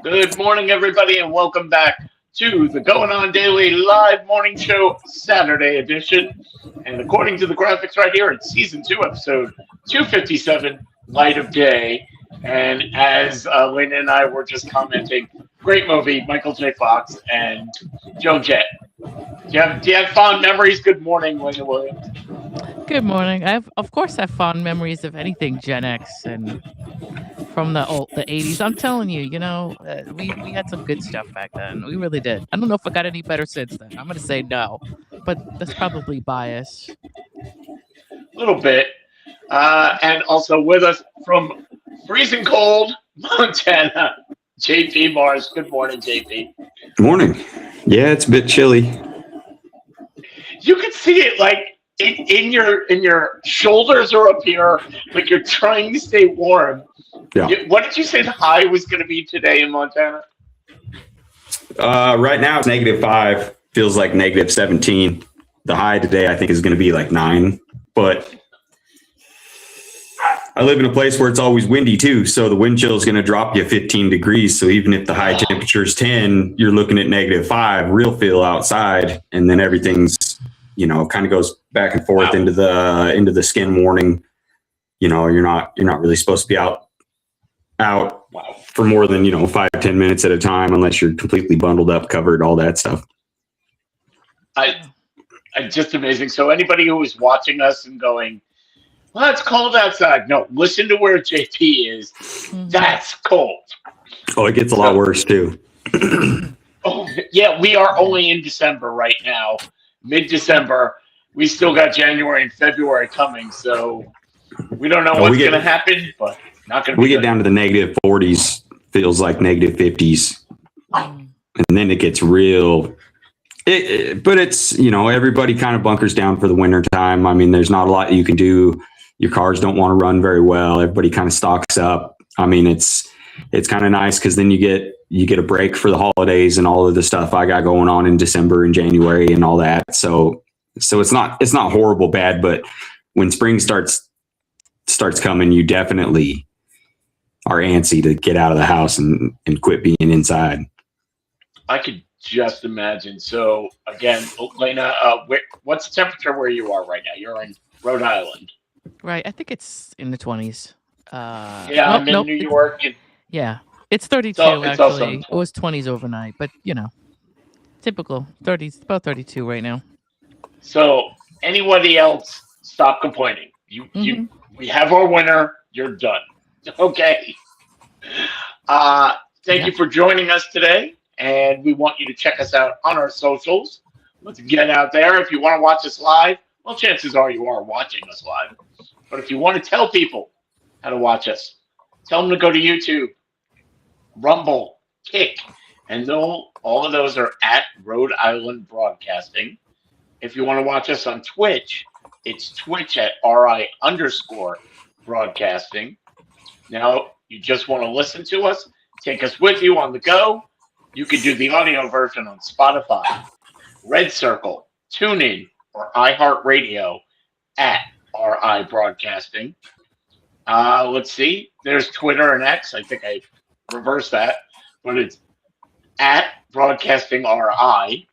Good morning, everybody, and welcome back to the Going On Daily Live Morning Show Saturday edition. And according to the graphics right here, it's season 2, episode 257, Light of Day. And as Lena and I were just commenting, great movie, Michael J. Fox and Joan Jett. Do you have fond memories? Good morning, Lena Williams. Good morning. Of course, I have fond memories of anything Gen X and from the 80s. I'm telling you, we had some good stuff back then. We really did. I don't know if it got any better since then. I'm gonna say no, but that's probably bias. A little bit. And also with us from freezing cold Montana, JP Mars. Good morning, JP. Morning. Yeah, it's a bit chilly. You can see it like in your shoulders or up here, like you're trying to stay warm. Yeah. What did you say the high was going to be today in Montana? Right now it's -5. Feels like -17. The high today I think is going to be like 9. But I live in a place where it's always windy too, so the wind chill is going to drop you 15 degrees. So even if the high temperature is 10, you're looking at -5, real feel outside, and then everything's kind of goes back and forth into the skin warning. You're not really supposed to be out for more than 5-10 minutes at a time unless you're completely bundled up, covered, all that stuff. I just amazing. So anybody who is watching us and going, well, it's cold outside. No, listen to where JP is. That's cold. Oh, it gets a lot worse too. Oh, yeah, we are only in December right now, mid-December. We still got January and February coming, so we don't know what's going to happen, but not going to be We get down to the -40s, feels like -50s, and then it gets real. But it's, everybody kind of bunkers down for the winter time. I mean, there's not a lot you can do. Your cars don't want to run very well. Everybody kind of stocks up. I mean, it's kind of nice because then you get a break for the holidays and all of the stuff I got going on in December and January and all that. So it's not horrible bad, but when spring starts coming, you definitely are antsy to get out of the house and quit being inside. I could just imagine. So again, Lena, what's the temperature where you are right now? You're in Rhode Island. Right. I think it's in the 20s. Yeah, I'm in New York. Yeah. It's 32 it's also actually. It was 20s overnight, but typical 30s, about 32 right now. So anybody else, stop complaining. We have our winner. You're done. Okay. Thank you for joining us today, and we want you to check us out on our socials. Let's get out there. If you want to watch us live, well, chances are you are watching us live. But if you want to tell people how to watch us, tell them to go to YouTube, Rumble, Kick, and all of those are at Rhode Island Broadcasting. If you want to watch us on Twitch, it's Twitch at RI_broadcasting. Now, you just want to listen to us, take us with you on the go. You can do the audio version on Spotify, Red Circle, TuneIn, or iHeartRadio at RI Broadcasting. Let's see. There's Twitter and X. I think I reversed that, but it's at Broadcasting RI.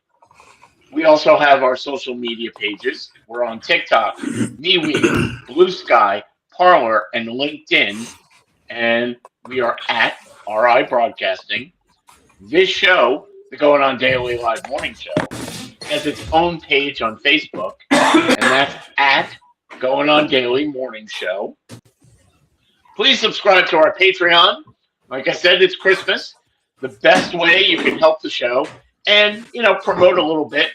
We also have our social media pages. We're on TikTok, MeWe, Blue Sky, Parler, and LinkedIn. And we are at RI Broadcasting. This show, the Going On Daily Live Morning Show, has its own page on Facebook, and that's at Going On Daily Morning Show. Please subscribe to our Patreon. Like I said, it's Christmas. The best way you can help the show and, promote a little bit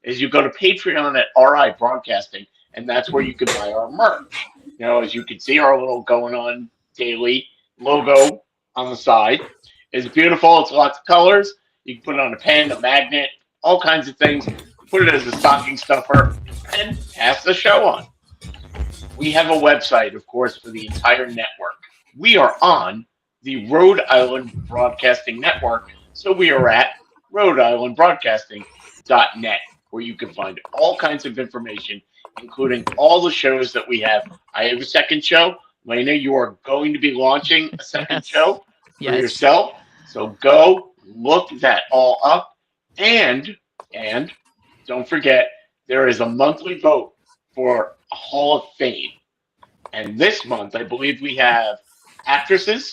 is you go to Patreon at RI Broadcasting, and that's where you can buy our merch. As you can see, our little Going On Daily logo on the side is beautiful. It's lots of colors. You can put it on a pen, a magnet, all kinds of things. Put it as a stocking stuffer and pass the show on. We have a website, of course, for the entire network. We are on the Rhode Island Broadcasting Network, so we are at rhodeislandbroadcasting.net, where you can find all kinds of information, including all the shows that we have. I have a second show. Lena, you are going to be launching a second show. for yourself. So go look that all up. And don't forget, there is a monthly vote for a Hall of Fame. And this month, I believe we have actresses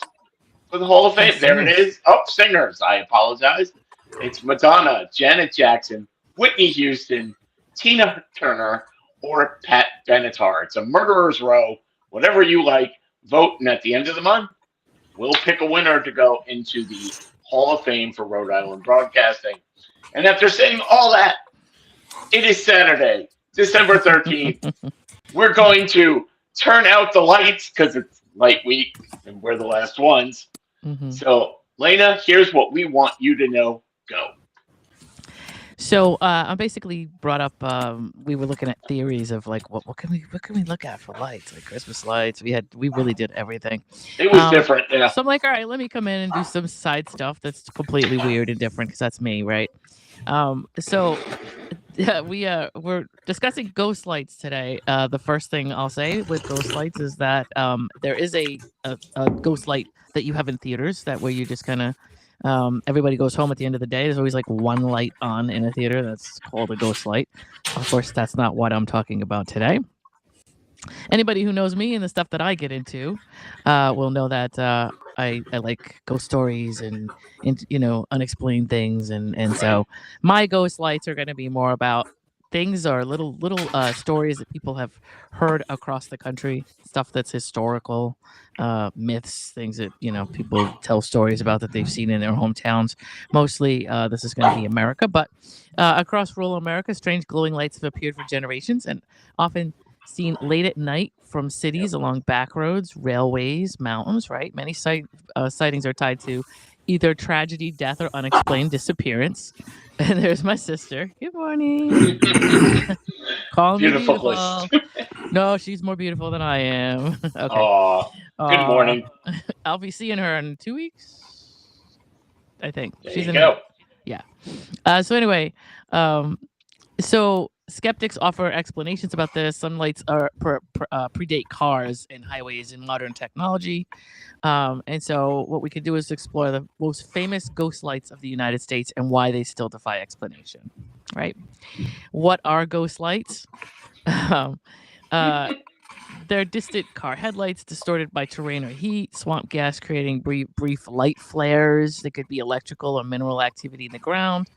for the Hall of Fame. There it is. Oh, singers. I apologize. It's Madonna, Janet Jackson, Whitney Houston, Tina Turner, or Pat Benatar. It's a murderer's row. Whatever you like, vote. And at the end of the month, we'll pick a winner to go into the Hall of Fame for Rhode Island Broadcasting. And after saying all that, it is Saturday, December 13th. We're going to turn out the lights because it's light week and we're the last ones. So, Lena, here's what we want you to know. Go. So I basically brought up. We were looking at theories of like what can we look at for lights, like Christmas lights. We really did everything. It was different, yeah. So I'm like, all right, let me come in and do some side stuff that's completely weird and different because that's me, right? So we're discussing ghost lights today. The first thing I'll say with ghost lights is that there is a ghost light that you have in theaters that where you just kind of everybody goes home at the end of the day. There's always like one light on in a theater that's called a ghost light. Of course, that's not what I'm talking about today. Anybody who knows me and the stuff that I get into will know that I like ghost stories and unexplained things, and so my ghost lights are going to be more about things or little stories that people have heard across the country, stuff that's historical, myths, things that people tell stories about that they've seen in their hometowns. Mostly, this is going to be America, but across rural America, strange glowing lights have appeared for generations and often seen late at night from cities along back roads, railways, mountains. Right, many sightings are tied to either tragedy, death, or unexplained disappearance. And there's my sister. Good morning. Call me beautiful. No, she's more beautiful than I am. Okay. Good morning. I'll be seeing her in 2 weeks, I think. There you go. Yeah. So anyway, so skeptics offer explanations about this. Some lights predate cars and highways and modern technology. And so what we could do is explore the most famous ghost lights of the United States and why they still defy explanation, right? What are ghost lights? They're distant car headlights distorted by terrain or heat, swamp gas creating brief light flares. They could be electrical or mineral activity in the ground.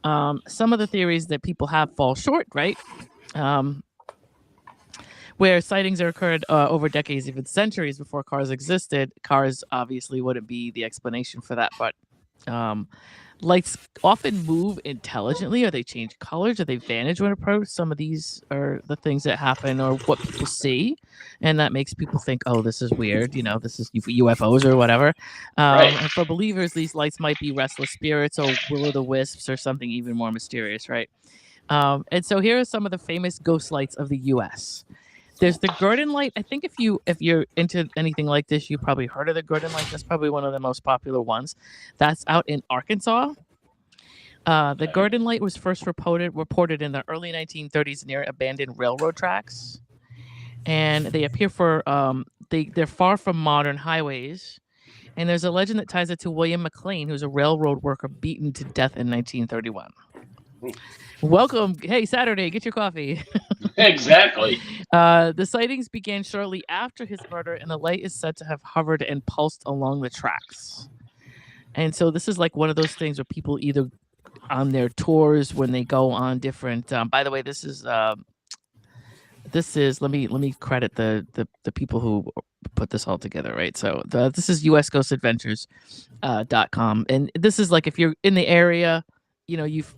Some of the theories that people have fall short, right? Where sightings are occurred over decades, even centuries before cars existed. Cars obviously wouldn't be the explanation for that, but lights often move intelligently, or they change colors, or they vanish when approached. Some of these are the things that happen or what people see, and that makes people think, oh, this is weird, this is UFOs or whatever. Right. And for believers, these lights might be restless spirits or will-o'-the-wisps or something even more mysterious, right? And so here are some of the famous ghost lights of the U.S. There's the Gurdon light. I think if you're into anything like this, you've probably heard of the Gurdon light. That's probably one of the most popular ones. That's out in Arkansas. The Gurdon light was first reported in the early 1930s near abandoned railroad tracks, and they appear they're far from modern highways. And there's a legend that ties it to William McLean, who's a railroad worker beaten to death in 1931. Welcome. Hey, Saturday, get your coffee. Exactly. The sightings began shortly after his murder, and the light is said to have hovered and pulsed along the tracks. And so this is like one of those things where people either on their tours when they go on different. By the way, this is let me credit the people who put this all together, right? So this is usghostadventures.com, and this is like if you're in the area.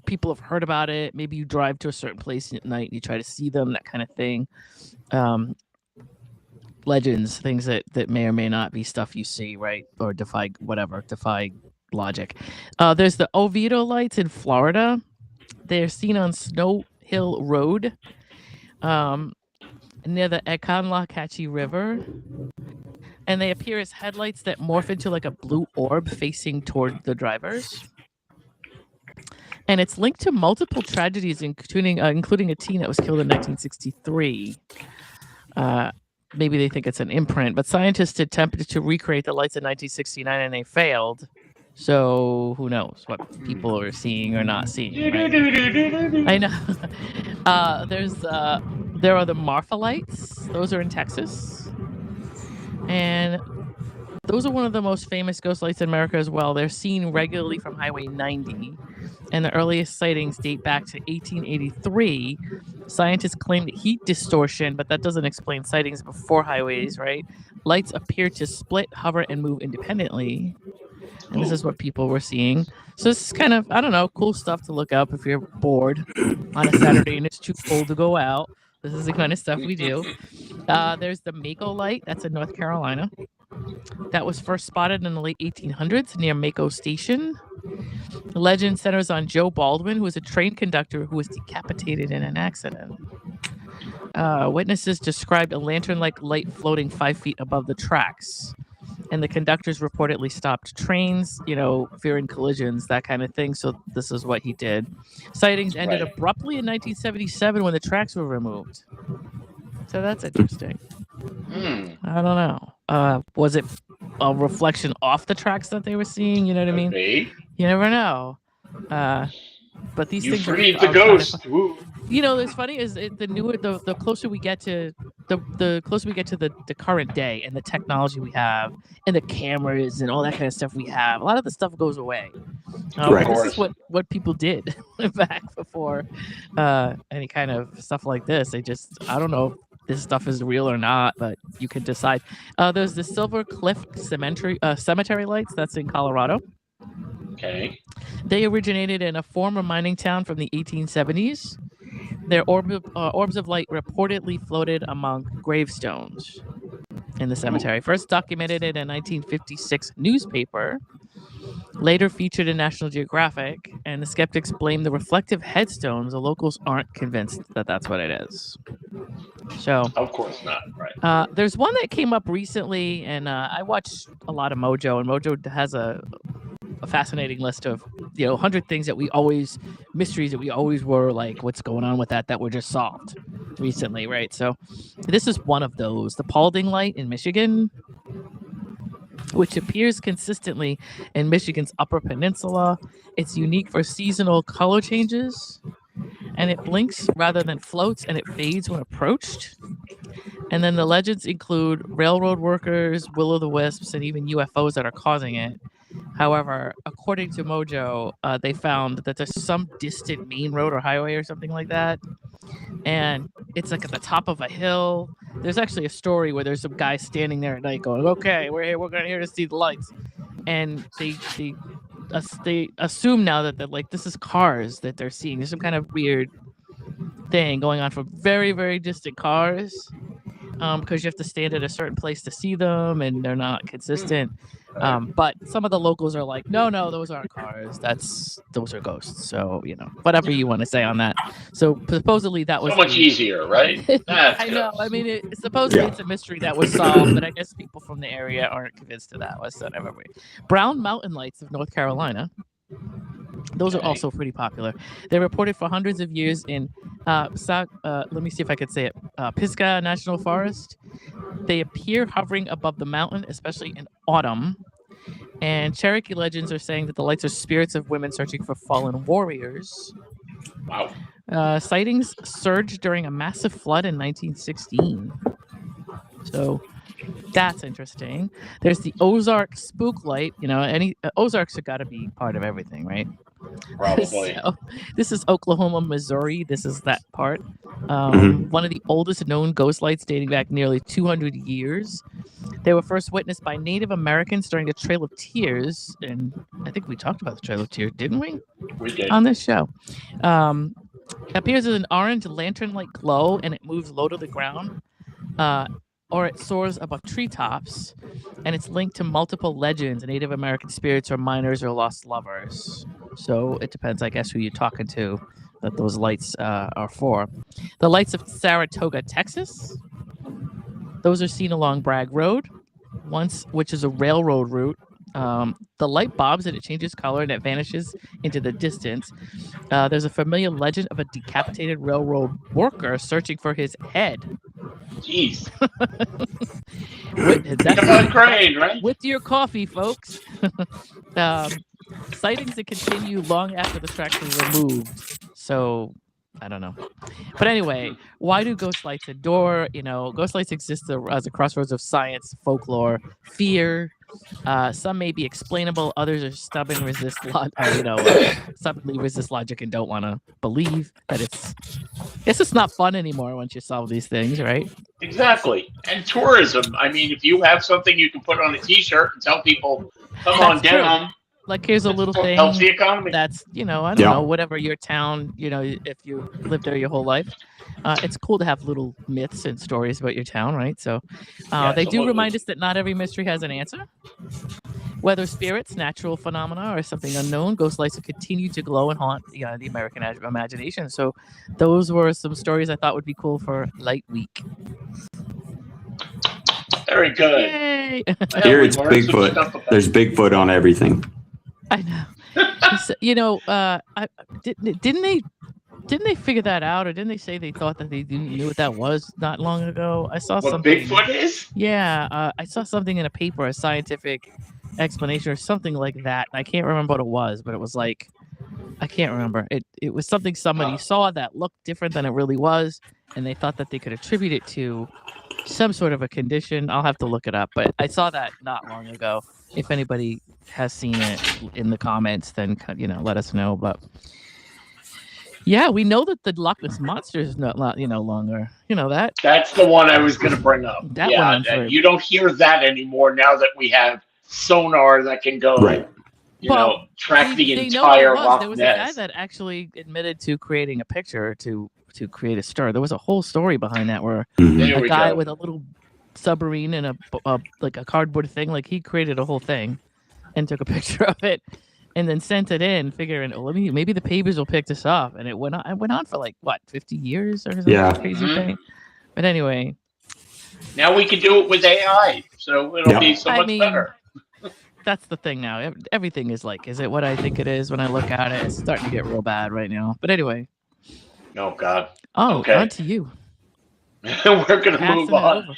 People have heard about it. Maybe you drive to a certain place at night and you try to see them, that kind of thing. Legends, things that may or may not be stuff you see, right? Or defy logic. There's the Oviedo lights in Florida. They're seen on Snow Hill Road, near the Econlocachi River. And they appear as headlights that morph into like a blue orb facing toward the drivers. And it's linked to multiple tragedies, including a teen that was killed in 1963. maybe they think it's an imprint, but scientists attempted to recreate the lights in 1969 and they failed. So who knows what people are seeing or not seeing, right? I know. There are the Marfa lights. Those are in Texas. And those are one of the most famous ghost lights in America as well. They're seen regularly from Highway 90, and the earliest sightings date back to 1883. Scientists claim that heat distortion, but that doesn't explain sightings before highways, right? Lights appear to split, hover, and move independently. And this is what people were seeing. So this is kind of, I don't know, cool stuff to look up if you're bored on a Saturday and it's too cold to go out. This is the kind of stuff we do. There's the Mako light. That's in North Carolina. That was first spotted in the late 1800s near Mako Station. The legend centers on Joe Baldwin, who was a train conductor who was decapitated in an accident. Witnesses described a lantern-like light floating 5 feet above the tracks. And the conductors reportedly stopped trains, fearing collisions, that kind of thing. So this is what he did. Sightings ended abruptly in 1977 when the tracks were removed. So that's interesting. I don't know. Was it a reflection off the tracks that they were seeing? You know what I mean? Maybe. You never know. But these things freed the ghost. It's funny is the closer we get to the closer we get to the current day and the technology we have and the cameras and all that kind of stuff we have, a lot of the stuff goes away. This is what people did back before any kind of stuff like this. I don't know if this stuff is real or not, but you can decide. There's the Silver Cliff cemetery lights. That's in Colorado. Okay. They originated in a former mining town from the 1870s. Their orbs of light reportedly floated among gravestones in the cemetery. First documented in a 1956 newspaper, later featured in National Geographic, and the skeptics blame the reflective headstones. The locals aren't convinced that that's what it is. So, of course not, right? There's one that came up recently, and I watched a lot of Mojo, and Mojo has a fascinating list of 100 things that mysteries that we always were like, what's going on with that were just solved recently, right? So this is one of those, the Paulding light in Michigan, which appears consistently in Michigan's Upper Peninsula. It's unique for seasonal color changes, and it blinks rather than floats, and it fades when approached. And then the legends include railroad workers, will-o'-the-wisps, and even UFOs that are causing it. However, according to Mojo, they found that there's some distant main road or highway or something like that, and it's like at the top of a hill. There's actually a story where there's some guy standing there at night going, "Okay, we're here to see the lights," and they assume now that this is cars that they're seeing. There's some kind of weird thing going on from very, very distant cars, because you have to stand at a certain place to see them, and they're not consistent. But some of the locals are like, no, those aren't cars. Those are ghosts. So, whatever you want to say on that. So supposedly that was so much easier, right? I know. I mean, supposedly it's a mystery that was solved, but I guess people from the area aren't convinced of that. Brown Mountain Lights of North Carolina. Those are also pretty popular. They're reported for hundreds of years in let me see if I could say it. Pisgah National Forest. They appear hovering above the mountain, especially in autumn. And Cherokee legends are saying that the lights are spirits of women searching for fallen warriors. Wow. Sightings surged during a massive flood in 1916. So that's interesting. There's the Ozark Spook Light. Ozarks have got to be part of everything, right? Probably. So, this is Oklahoma, Missouri. This is that part. One of the oldest known ghost lights dating back nearly 200 years. They were first witnessed by Native Americans during the Trail of Tears. And I think we talked about the Trail of Tears, didn't we? We did. On this show. Appears as an orange lantern-like glow, and it moves low to the ground. Or it soars above treetops, and it's linked to multiple legends, Native American spirits or miners or lost lovers. So it depends, I guess, who you're talking to that those lights are for. The lights of Saratoga, Texas. Those are seen along Bragg Road, which is a railroad route. The light bobs and it changes color and it vanishes into the distance. There's a familiar legend of a decapitated railroad worker searching for his head. Jeez. That's on Crane, right? with your coffee, folks. Sightings that continue long after the tracks are removed. So I don't know. But anyway, why do ghost lights adore? Ghost lights exist as a crossroads of science, folklore, fear. Some may be explainable. Others are stubbornly resist logic and don't want to believe that it's just not fun anymore once you solve these things, right? Exactly. And tourism. I mean, if you have something you can put on a T-shirt and tell people, come on That's true. down. Like, here's a little thing Helps the economy. that's, I don't know, whatever your town, if you lived there your whole life, it's cool to have little myths and stories about your town, right? So they do remind us that not every mystery has an answer. Whether spirits, natural phenomena, or something unknown, ghost lights continue to glow and haunt the American imagination. So those were some stories I thought would be cool for Light Week. Very good. Yay! Here it's Bigfoot. There's Bigfoot on everything. I know. Didn't they figure that out, or didn't they say they thought that they knew what that was not long ago? I saw something. Bigfoot is? Yeah, I saw something in a paper, a scientific explanation or something like that. I can't remember what it was, but it was like, I can't remember. It was something somebody saw that looked different than it really was, and they thought that they could attribute it to some sort of a condition. I'll have to look it up, but I saw that not long ago. If anybody has seen it in the comments, then let us know. But yeah, we know that the Loch Ness Monster is not longer. That. That's the one I was going to bring up. You don't hear that anymore now that we have sonar that can go. Right. Track the entire Loch Ness. There was a guy that actually admitted to creating a picture to create a star. There was a whole story behind that where a guy with a little submarine and a cardboard thing, like, he created a whole thing and took a picture of it and then sent it in, figuring, maybe the papers will pick this up. And it went on for 50 years or something crazy thing. But anyway, now we can do it with AI, so it'll be so much better. That's the thing now. Everything is is it what I think it is when I look at it? It's starting to get real bad right now. But anyway. Oh, God. Oh, okay. On to you. We're going to move on.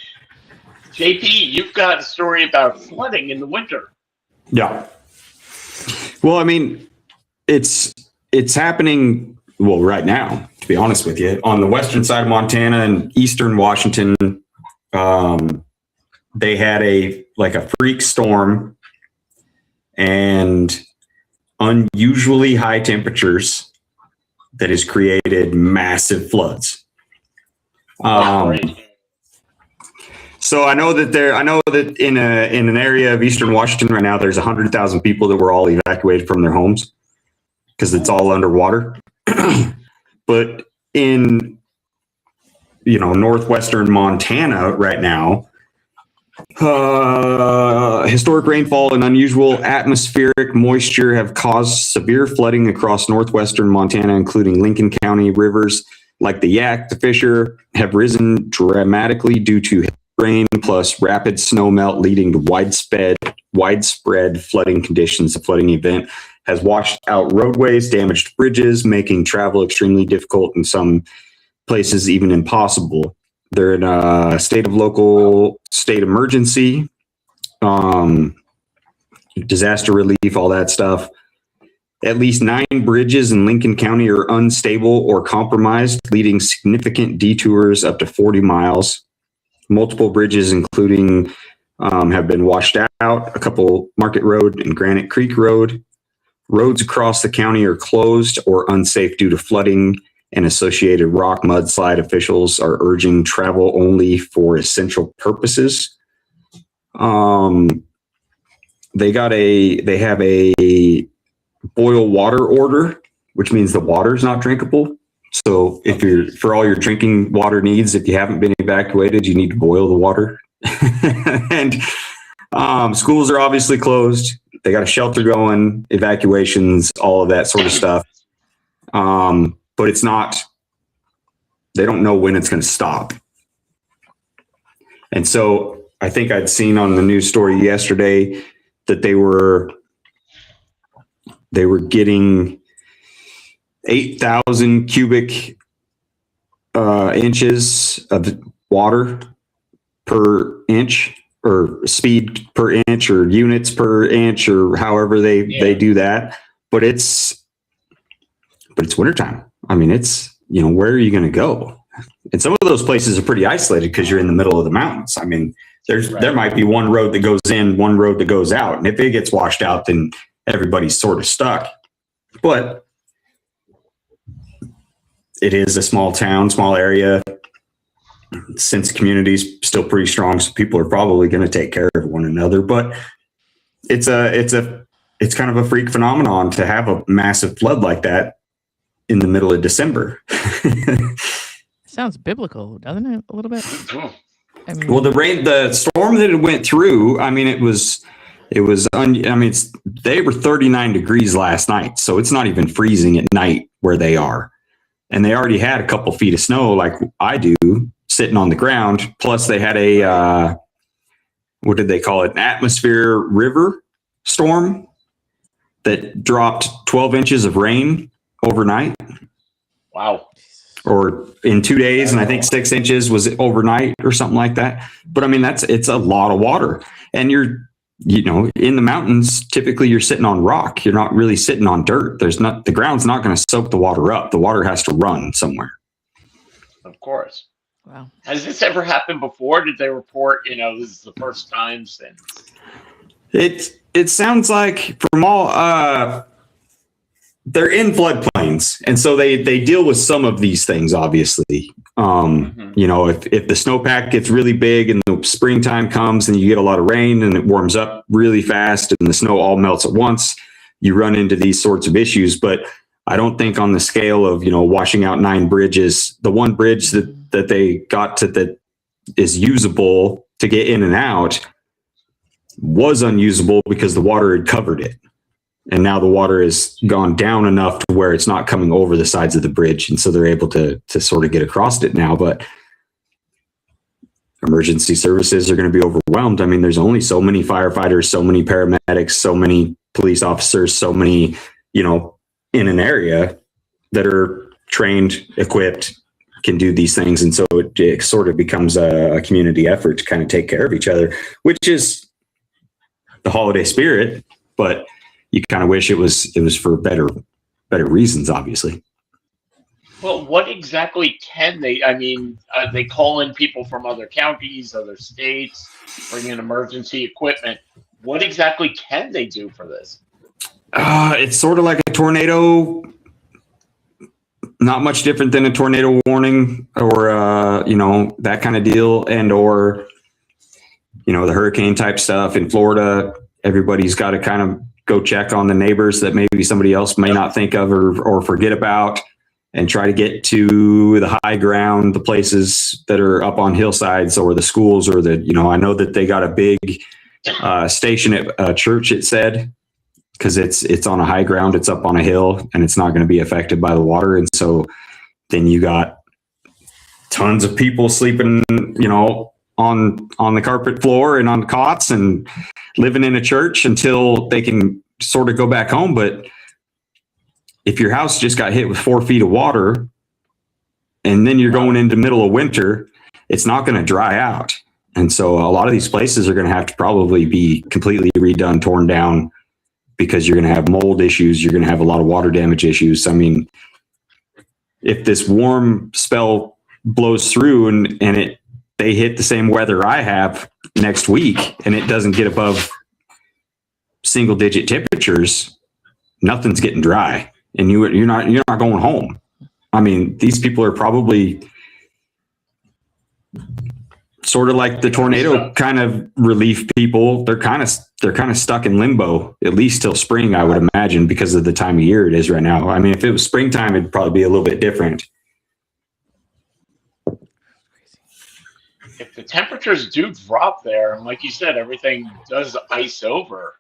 JP, you've got a story about flooding in the winter. Yeah. Well, I mean, it's happening, right now, to be honest with you, on the western side of Montana and eastern Washington. They had a freak storm and unusually high temperatures that has created massive floods. So I know that in an area of eastern Washington right now, there's 100,000 people that were all evacuated from their homes because it's all underwater. But in northwestern Montana right now, historic rainfall and unusual atmospheric moisture have caused severe flooding across northwestern Montana, including Lincoln County. Rivers like the Yak, the Fisher have risen dramatically due to rain plus rapid snow melt, leading to widespread flooding conditions. The flooding event has washed out roadways, damaged bridges, making travel extremely difficult, in some places even impossible. They're in a local state emergency, disaster relief, all that stuff. At least 9 bridges in Lincoln County are unstable or compromised, leading significant detours up to 40 miles. Multiple bridges, including have been washed out. A couple, Market Road and Granite Creek Road. Roads across the county are closed or unsafe due to flooding and associated rock mudslide. Officials are urging travel only for essential purposes. They have a boil water order, which means the water is not drinkable. So for all your drinking water needs, if you haven't been evacuated, you need to boil the water. And schools are obviously closed. They got a shelter going, evacuations, all of that sort of stuff. But it's not, they don't know when it's going to stop. And so I think I'd seen on the news story yesterday that they were getting 8,000 cubic inches of water per inch or speed per inch or units per inch or however they do that. But it's wintertime. I mean, it's, where are you going to go? And some of those places are pretty isolated because you're in the middle of the mountains. I mean, there might be one road that goes in, one road that goes out. And if it gets washed out, then everybody's sort of stuck. But it is a small town, small area. Sense of community is still pretty strong, so people are probably going to take care of one another. But it's kind of a freak phenomenon to have a massive flood like that in the middle of December. Sounds biblical, doesn't it? A little bit. I mean, well, the storm that it went through. I mean, they were 39 degrees last night, so it's not even freezing at night where they are, and they already had a couple feet of snow, like I do, sitting on the ground. Plus, they had a what did they call it? An atmosphere river storm that dropped 12 inches of rain overnight. Wow. Or in 2 days, and I think 6 inches was overnight or something like that. But I mean, it's a lot of water, and you're in the mountains. Typically, you're sitting on rock. You're not really sitting on dirt. The ground's not going to soak the water up. The water has to run somewhere. Of course. wow. Has this ever happened before? Did they report, this is the first time since? It sounds like from all they're in floodplains, and so they deal with some of these things, obviously. If the snowpack gets really big and the springtime comes and you get a lot of rain and it warms up really fast and the snow all melts at once, you run into these sorts of issues. But I don't think on the scale of, washing out 9 bridges, the one bridge that they got to that is usable to get in and out was unusable because the water had covered it. And now the water has gone down enough to where it's not coming over the sides of the bridge. And so they're able to sort of get across it now. But emergency services are going to be overwhelmed. I mean, there's only so many firefighters, so many paramedics, so many police officers, so many, in an area that are trained, equipped, can do these things. And so it sort of becomes a community effort to kind of take care of each other, which is the holiday spirit. But you kind of wish it was for better reasons, obviously. Well, what exactly can they? I mean, they call in people from other counties, other states, bring in emergency equipment. What exactly can they do for this? It's sort of like a tornado, not much different than a tornado warning or that kind of deal, and or the hurricane type stuff in Florida. Everybody's got to kind of go check on the neighbors that maybe somebody else may not think of or forget about, and try to get to the high ground, the places that are up on hillsides or the schools or I know that they got a big station at a church, it said, because it's on a high ground, it's up on a hill, and it's not going to be affected by the water. And so then you got tons of people sleeping, on the carpet floor and on cots and living in a church until they can sort of go back home. But if your house just got hit with 4 feet of water and then you're going into middle of winter, it's not going to dry out. And so a lot of these places are going to have to probably be completely redone, torn down, because you're going to have mold issues. You're going to have a lot of water damage issues. I mean, if this warm spell blows through and they hit the same weather I have next week and it doesn't get above single digit temperatures, nothing's getting dry, and you're not going home. I mean, these people are probably sort of like the tornado kind of relief people. They're kind of stuck in limbo, at least till spring, I would imagine, because of the time of year it is right now. I mean, if it was springtime, it'd probably be a little bit different. If the temperatures do drop there, and like you said, everything does ice over,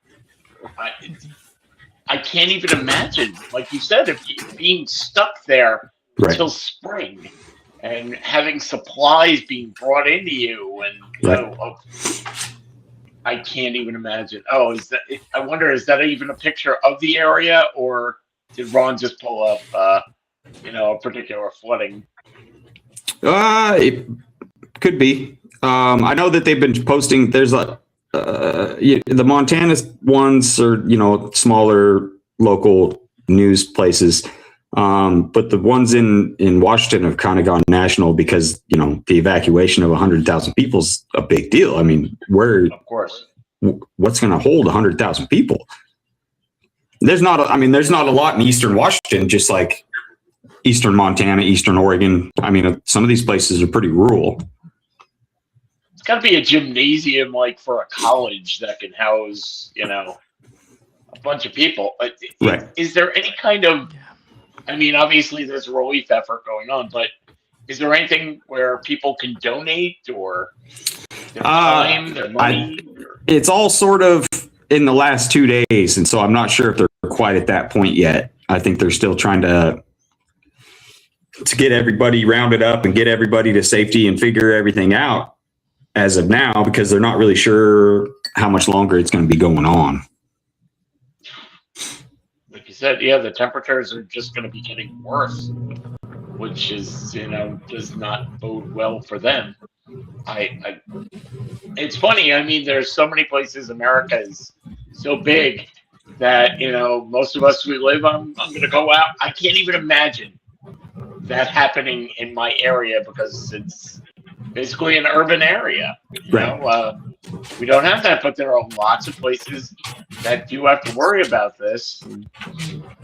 I can't even imagine, like you said, if being stuck there until spring and having supplies being brought into you, and I can't even imagine. Oh, I wonder, is that even a picture of the area, or did Ron just pull up, a particular flooding? It could be. I know that they've been posting. There's the Montana ones are, smaller local news places. But the ones in Washington have kind of gone national because, the evacuation of 100,000 people is a big deal. I mean, Of course. what's going to hold 100,000 people? There's not a lot in Eastern Washington, just like Eastern Montana, Eastern Oregon. I mean, some of these places are pretty rural. It's got to be a gymnasium like for a college that can house, a bunch of people. Right. Is there any kind of, I mean, obviously there's a relief effort going on, but is there anything where people can donate or their time, their money? It's all sort of in the last 2 days, and so I'm not sure if they're quite at that point yet. I think they're still trying to get everybody rounded up and get everybody to safety and figure everything out as of now, because they're not really sure how much longer it's going to be going on. Like you said, yeah, the temperatures are just going to be getting worse, which is, does not bode well for them. It's funny. I mean, there's so many places. America is so big that, most of us, we live, I'm going to go out. I can't even imagine that happening in my area because it's basically an urban area. Right. We don't have that, but there are lots of places that do have to worry about this. And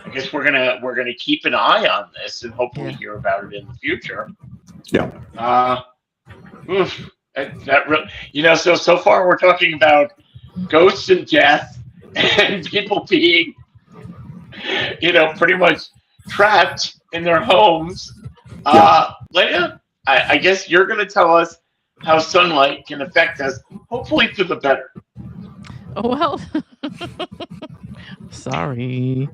I guess we're gonna keep an eye on this and hopefully hear about it in the future. Yeah. So far we're talking about ghosts and death and people being, pretty much trapped in their homes. Leia, I guess you're going to tell us how sunlight can affect us, hopefully for the better. Oh, well. Sorry.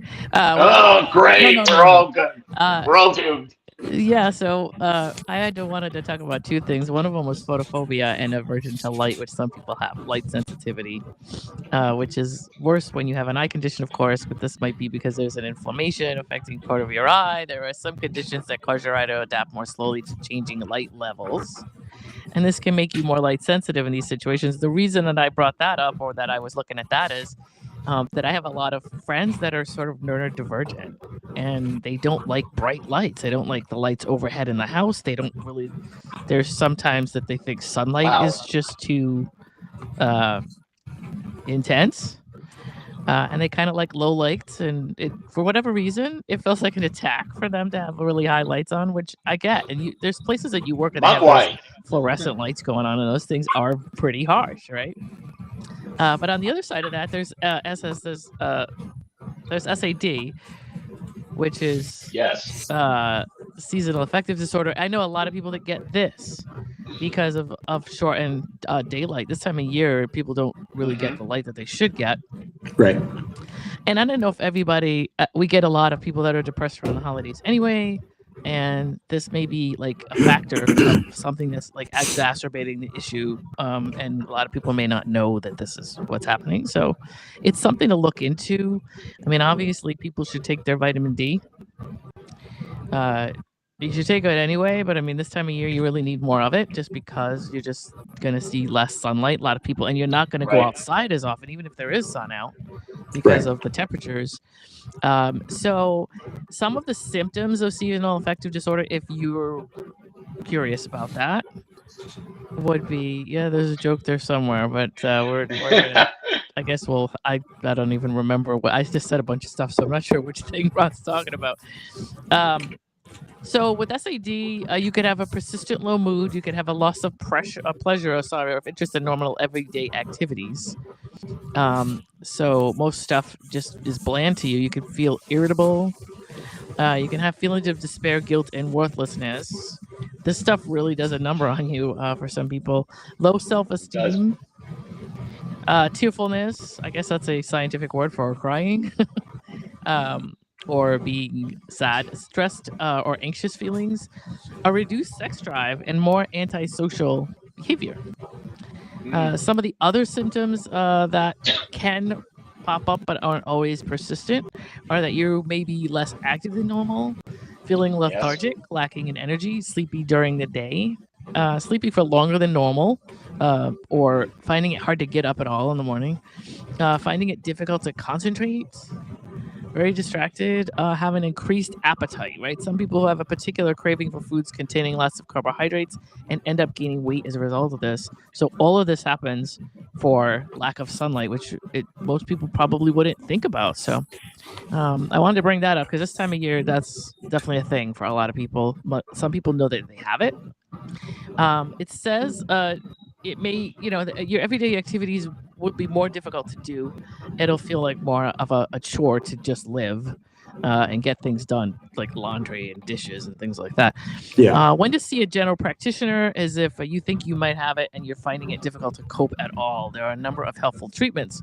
Great. No. We're all good. We're all doomed. Yeah, so I wanted to talk about two things. One of them was photophobia and aversion to light, which some people have, light sensitivity, which is worse when you have an eye condition, of course, but this might be because there's an inflammation affecting part of your eye. There are some conditions that cause your eye to adapt more slowly to changing light levels, and this can make you more light sensitive in these situations. The reason that I brought that up, or that I was looking at that, is that I have a lot of friends that are sort of neurodivergent, and they don't like bright lights. They don't like the lights overhead in the house. They don't really. There's sometimes that they think sunlight is just too intense, and they kind of like low lights. And for whatever reason, it feels like an attack for them to have really high lights on, which I get. And there's places that you work at that have those fluorescent lights going on, and those things are pretty harsh, right? But on the other side of that, there's SAD, which is seasonal affective disorder. I know a lot of people that get this because of shortened daylight. This time of year, people don't really get the light that they should get. Right. And I don't know if everybody, we get a lot of people that are depressed around the holidays anyway. And this may be like a factor of something that's like exacerbating the issue. And a lot of people may not know that this is what's happening. So it's something to look into. I mean, obviously people should take their vitamin D. You should take it anyway, but I mean, this time of year, you really need more of it just because you're just going to see less sunlight. A lot of people, and you're not going to go outside as often, even if there is sun out, because of the temperatures. So some of the symptoms of seasonal affective disorder, if you're curious about that, would be, there's a joke there somewhere, but we're gonna, I guess I don't even remember what I just said a bunch of stuff, so I'm not sure which thing Rod's talking about. So with SAD, you could have a persistent low mood. You could have a loss of pleasure, or interest in normal everyday activities. So most stuff just is bland to you. You can feel irritable. You can have feelings of despair, guilt, and worthlessness. This stuff really does a number on you for some people. Low self-esteem. Tearfulness. I guess that's a scientific word for crying. Or being sad, stressed, or anxious feelings, a reduced sex drive, and more antisocial behavior. Some of the other symptoms that can pop up but aren't always persistent are that you may be less active than normal, feeling lethargic, lacking in energy, sleepy during the day. sleeping for longer than normal, or finding it hard to get up at all in the morning, finding it difficult to concentrate, very distracted, have an increased appetite, right? Some people who have a particular craving for foods containing lots of carbohydrates and end up gaining weight as a result of this. So all of this happens for lack of sunlight, which most people probably wouldn't think about. So I wanted to bring that up because this time of year, that's definitely a thing for a lot of people. But some people know that they have it. It says it may, your everyday activities would be more difficult to do. It'll feel like more of a chore to just live and get things done, like laundry and dishes and things like that. Yeah. When to see a general practitioner is if you think you might have it and you're finding it difficult to cope at all. There are a number of helpful treatments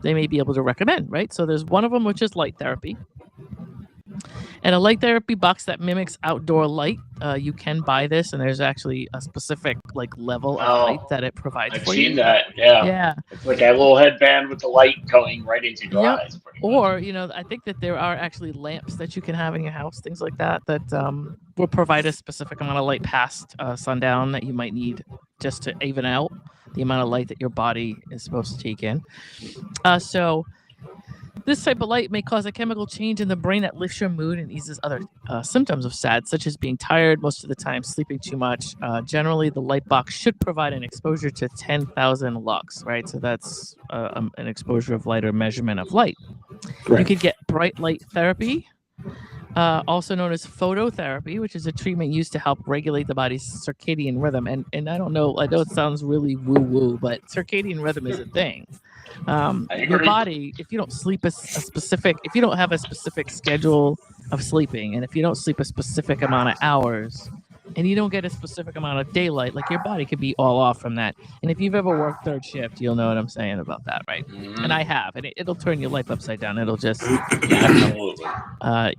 they may be able to recommend, right? So there's one of them, which is light therapy. And a light therapy box that mimics outdoor light. You can buy this, and there's actually a specific level of light that it provides I've for you. seen that. Yeah. Yeah. It's like a little headband with the light going right into your eyes. Or, I think that there are actually lamps that you can have in your house, things like that will provide a specific amount of light past sundown that you might need just to even out the amount of light that your body is supposed to take in. So this type of light may cause a chemical change in the brain that lifts your mood and eases other symptoms of SAD, such as being tired most of the time, sleeping too much. Generally, the light box should provide an exposure to 10,000 lux, right? So that's an exposure of light or measurement of light. Right. You could get bright light therapy, also known as phototherapy, which is a treatment used to help regulate the body's circadian rhythm. And I don't know, I know it sounds really woo-woo, but circadian rhythm is a thing. Your body, if you don't sleep if you don't have a specific schedule of sleeping, and if you don't sleep a specific amount of hours, and you don't get a specific amount of daylight, your body could be all off from that. And if you've ever worked third shift, you'll know what I'm saying about that, right? Mm-hmm. And I have, and it'll turn your life upside down. It'll just,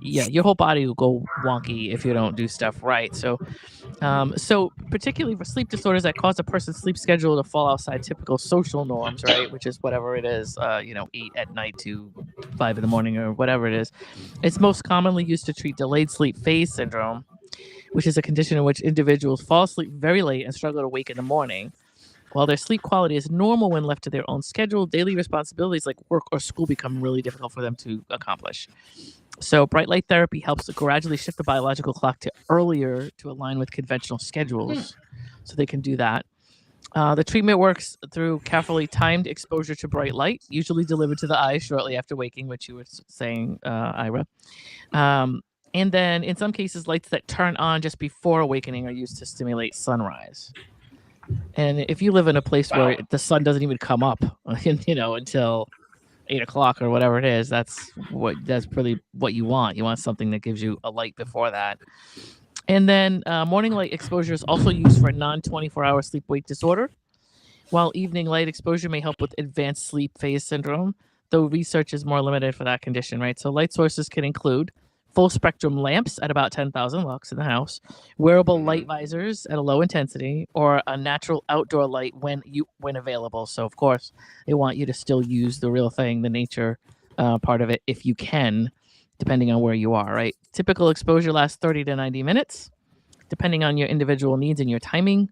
your whole body will go wonky if you don't do stuff right. So particularly for sleep disorders that cause a person's sleep schedule to fall outside typical social norms, right? Which is whatever it is, 8 at night to 5 in the morning or whatever it is. It's most commonly used to treat delayed sleep phase syndrome, which is a condition in which individuals fall asleep very late and struggle to wake in the morning. While their sleep quality is normal when left to their own schedule, daily responsibilities like work or school become really difficult for them to accomplish. So bright light therapy helps to gradually shift the biological clock to earlier to align with conventional schedules. So they can do that. The treatment works through carefully timed exposure to bright light, usually delivered to the eyes shortly after waking, which you were saying, Ira. And then in some cases, lights that turn on just before awakening are used to stimulate sunrise. And if you live in a place where the sun doesn't even come up, until 8 o'clock or whatever it is, that's really what you want. You want something that gives you a light before that. And then morning light exposure is also used for non-24-hour sleep-wake disorder, while evening light exposure may help with advanced sleep phase syndrome, though research is more limited for that condition, right? So light sources can include full spectrum lamps at about 10,000 lux in the house, wearable light visors at a low intensity, or a natural outdoor light when available. So of course, they want you to still use the real thing, the nature part of it, if you can, depending on where you are, right? Typical exposure lasts 30 to 90 minutes, depending on your individual needs and your timing.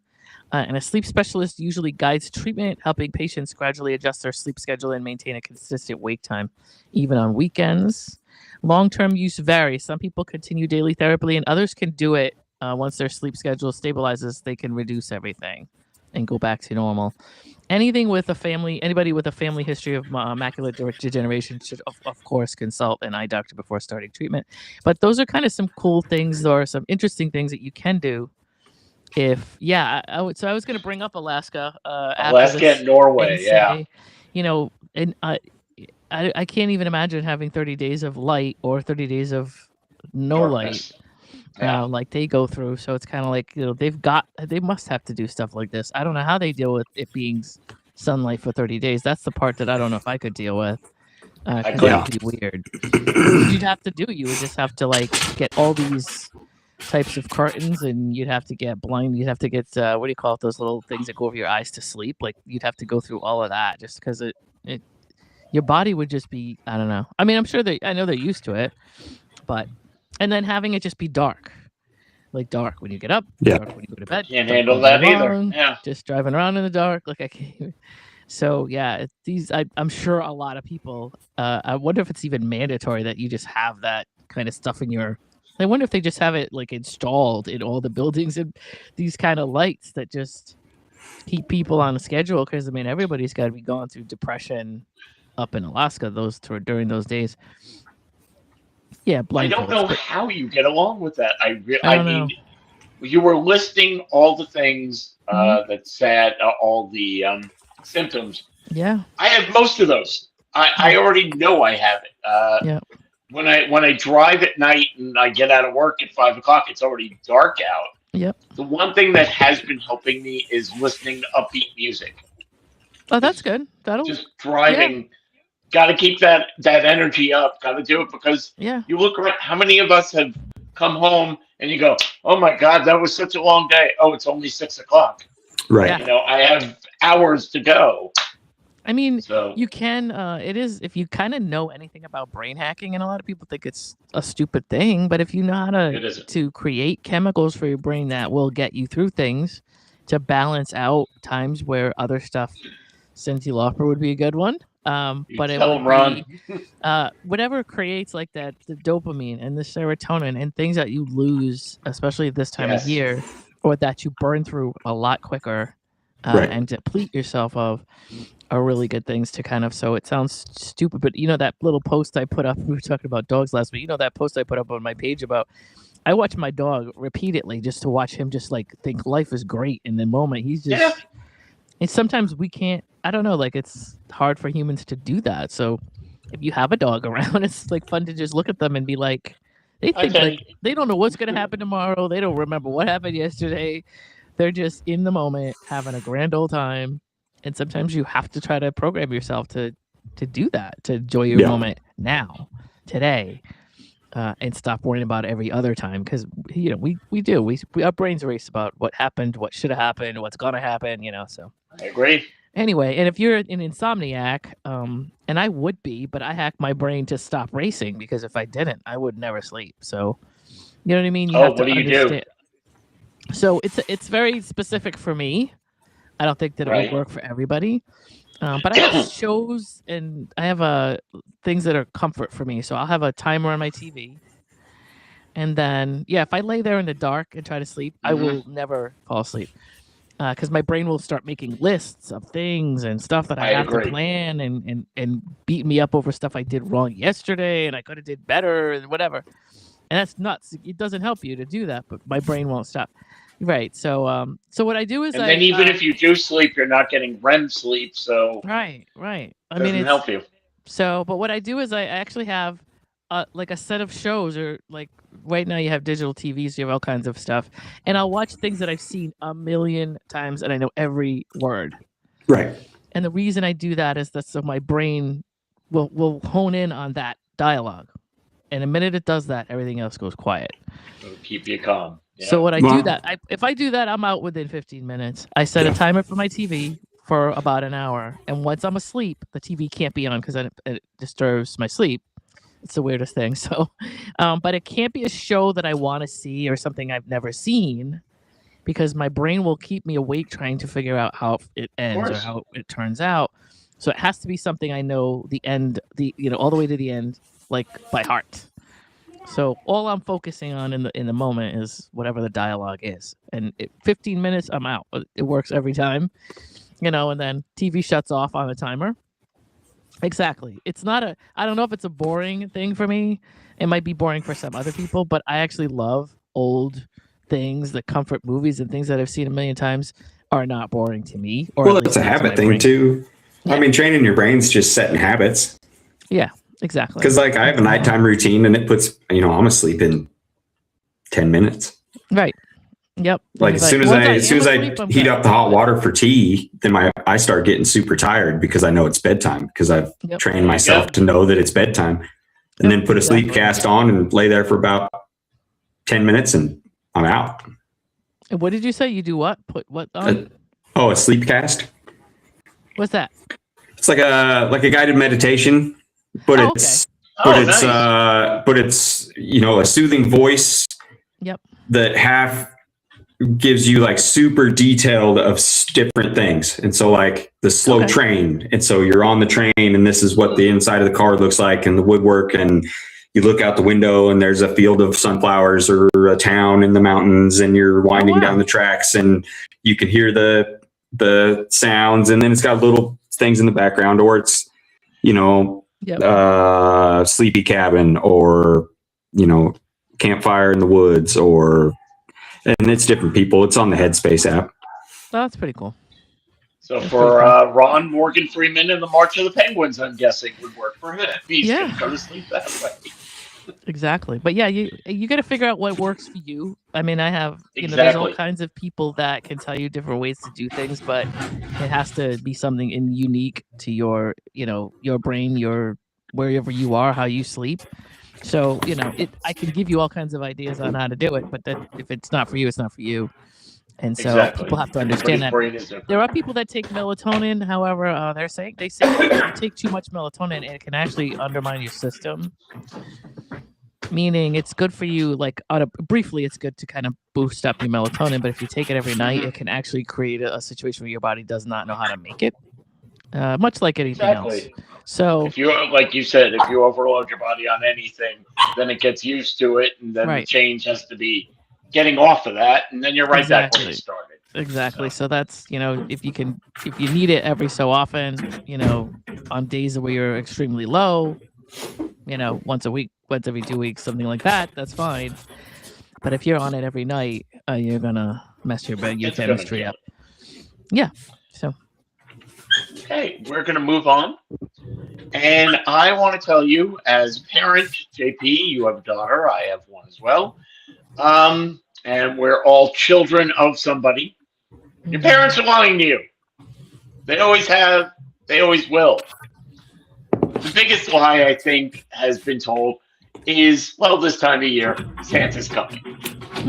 And a sleep specialist usually guides treatment, helping patients gradually adjust their sleep schedule and maintain a consistent wake time, even on weekends. Long-term use varies. Some people continue daily therapy, and others can do it once their sleep schedule stabilizes. They can reduce everything and go back to normal. Anybody with a family history of macular degeneration should, of course, consult an eye doctor before starting treatment. But those are kind of some cool things or some interesting things that you can do. I was going to bring up Alaska. Alaska and Norway, say, I can't even imagine having 30 days of light or 30 days of no light like they go through. So it's kind of like, they must have to do stuff like this. I don't know how they deal with it being sunlight for 30 days. That's the part that I don't know if I could deal with. It'd be weird. You'd have to you would just have to get all these types of curtains, and you'd have to get blind. You'd have to get, what do you call it? Those little things that go over your eyes to sleep. You'd have to go through all of that just because your body would just be, I don't know. I mean, I know they're used to it, and then having it just be dark. like dark when you get up, Yeah. dark when you go to bed. Can't dark handle all day that either. long, Yeah. Just driving around in the dark, like I can't. So yeah, I'm sure a lot of people. I wonder if it's even mandatory that you just have that kind of stuff in your. I wonder if they just have it like installed in all the buildings and these kind of lights that just keep people on a schedule. Because I mean, everybody's got to be going through depression up in Alaska during those days. Yeah, I don't know blindfolds. how you get along with that. I I don't mean, know. you were listing all the things Mhm. that said all the symptoms. Yeah, I have most of those. I already know I have it. yeah, When I drive at night and I get out of work at 5 o'clock, it's already dark out. yep. The one thing that has been helping me is listening to upbeat music. Oh, that's good. That'll. Just driving. Got to keep that energy up. Got to do it because Yeah. you look around. How many of us have come home and you go, "Oh my God, that was such a long day." Oh, it's only 6 o'clock. Right. Yeah. You know, I have hours to go. I mean, So you can. It is if you kind of know anything about brain hacking, and a lot of people think it's a stupid thing, but if you know how it isn't. to create chemicals for your brain that will get you through things to balance out times where other stuff, Cindy Lauper would be a good one. You But it tell would them, Ron. be whatever creates like that, the dopamine and the serotonin and things that you lose, especially this time of Yes. year, or that you burn through a lot quicker Right. and deplete yourself of, are really good things to kind of. So it sounds stupid, but you know that little post I put up. We were talking about dogs last week. You know that post I put up on my page about. I watch my dog repeatedly just to watch him just like think life is great in the moment. He's just. Yeah. And sometimes we can't. I don't know. Like it's hard for humans to do that. So if you have a dog around, it's like fun to just look at them and be like, they think Okay. like they don't know what's gonna happen tomorrow. They don't remember what happened yesterday. They're just in the moment, having a grand old time. And sometimes you have to try to program yourself to do that, to enjoy your Yeah. moment now, today, and stop worrying about it every other time. Because you know we our brains race about what happened, what should have happened, what's gonna happen. You know, so. I agree. Anyway, and if you're an insomniac, and I would be, but I hack my brain to stop racing because if I didn't, I would never sleep. So, you know what I mean? You Oh, have to what do you do? understand. So it's very specific for me. I don't think that it Right. would work for everybody. But I have shows and I have things that are comfort for me. So I'll have a timer on my TV. And then, yeah, if I lay there in the dark and try to sleep, I will never fall asleep. Because my brain will start making lists of things and stuff that I I have agree. to plan and beat me up over stuff I did wrong yesterday and I could have did better and whatever. And that's nuts. It doesn't help you to do that, but my brain won't stop. Right. So so what I do is And then even if you do sleep, you're not getting REM sleep, so right. it doesn't help you. So, but what I do is I actually have like a set of shows, or like right now you have digital TVs, you have all kinds of stuff, and I'll watch things that I've seen a million times and I know every word. Right. And the reason I do that is that so my brain will hone in on that dialogue, and the minute it does that, everything else goes quiet. It'll keep you calm. Yeah. So when I Well- do that, if I do that, I'm out within 15 minutes. I set a timer for my TV for about an hour, and once I'm asleep, the TV can't be on because it disturbs my sleep. It's the weirdest thing. So, but it can't be a show that I want to see or something I've never seen, because my brain will keep me awake trying to figure out how it ends or course. how it turns out. So it has to be something I know the end, all the way to the end, like by heart. So all I'm focusing on in the moment is whatever the dialogue is, and 15 minutes, I'm out. It works every time, and then TV shuts off on the timer. Exactly. It's not I don't know if it's a boring thing for me. It might be boring for some other people, but I actually love old things, the comfort movies and things that I've seen a million times are not boring to me. Or Well, at it's least a not to my habit thing brain. too. Yeah. I mean, training your brain's just setting habits. Yeah, exactly. Because like I have a nighttime routine and it puts, I'm asleep in 10 minutes. Right. Yep. Like It's as soon as once I am asleep, I'm heat good. up the hot water for tea, then I start getting super tired because I know it's bedtime because I've Yep. trained myself to know that it's bedtime, and then put a sleep exactly. cast on and lay there for about 10 minutes and I'm out. And what did you say? You do what? Put what on? A sleep cast. What's that? It's like a guided meditation, but Oh, it's Oh, nice. but it's a soothing voice. Yep. that half gives you like super detailed of different things. And so like the slow train. And so you're on the train and this is what the inside of the car looks like and the woodwork. And you look out the window and there's a field of sunflowers or a town in the mountains and you're winding down the tracks and you can hear the sounds. And then it's got little things in the background, or it's, you know, sleepy cabin, or, you know, campfire in the woods, and it's different people. It's on the Headspace app. Oh, that's pretty cool. So for Ron, Morgan Freeman and the March of the Penguins, I'm guessing, would work for him. He's going to go to sleep that way. Exactly. But yeah, you got to figure out what works for you. I mean, I have, there's all kinds of people that can tell you different ways to do things, but it has to be something unique to your, your brain, wherever you are, how you sleep. So, I can give you all kinds of ideas on how to do it, but if it's not for you, it's not for you. And so people have to understand that. There are people that take melatonin. However, they say if you take too much melatonin, it can actually undermine your system. Meaning it's good for you, briefly, it's good to kind of boost up your melatonin. But if you take it every night, it can actually create a situation where your body does not know how to make it. Much like anything else. So if you, like you said, if you overload your body on anything, then it gets used to it, and then the change has to be getting off of that, and then you're right back where you started. Exactly. So that's, if you need it every so often, on days where you're extremely low, once a week, once every 2 weeks, something like that, that's fine. But if you're on it every night, you're gonna mess your chemistry up. Yeah. So. Okay, we're gonna move on, and I want to tell you, as a parent, JP, you have a daughter. I have one as well. And we're all children of somebody. Your parents are lying to you. They always have. They always will. The biggest lie, I think, has been told is, well, this time of year, Santa's coming.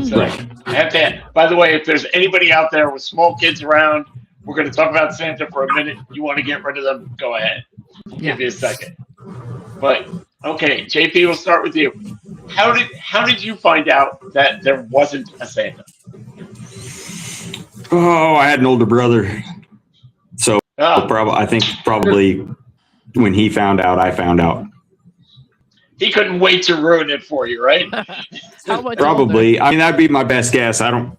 So I have to. By the way, if there's anybody out there with small kids around, we're going to talk about Santa for a minute. You want to get rid of them? Go ahead. Give me a second. But okay, JP, we'll start with you. How did you find out that there wasn't a Santa? Oh, I had an older brother, so I think probably when he found out, I found out. He couldn't wait to ruin it for you, right? Probably. I mean, that'd be my best guess. I don't.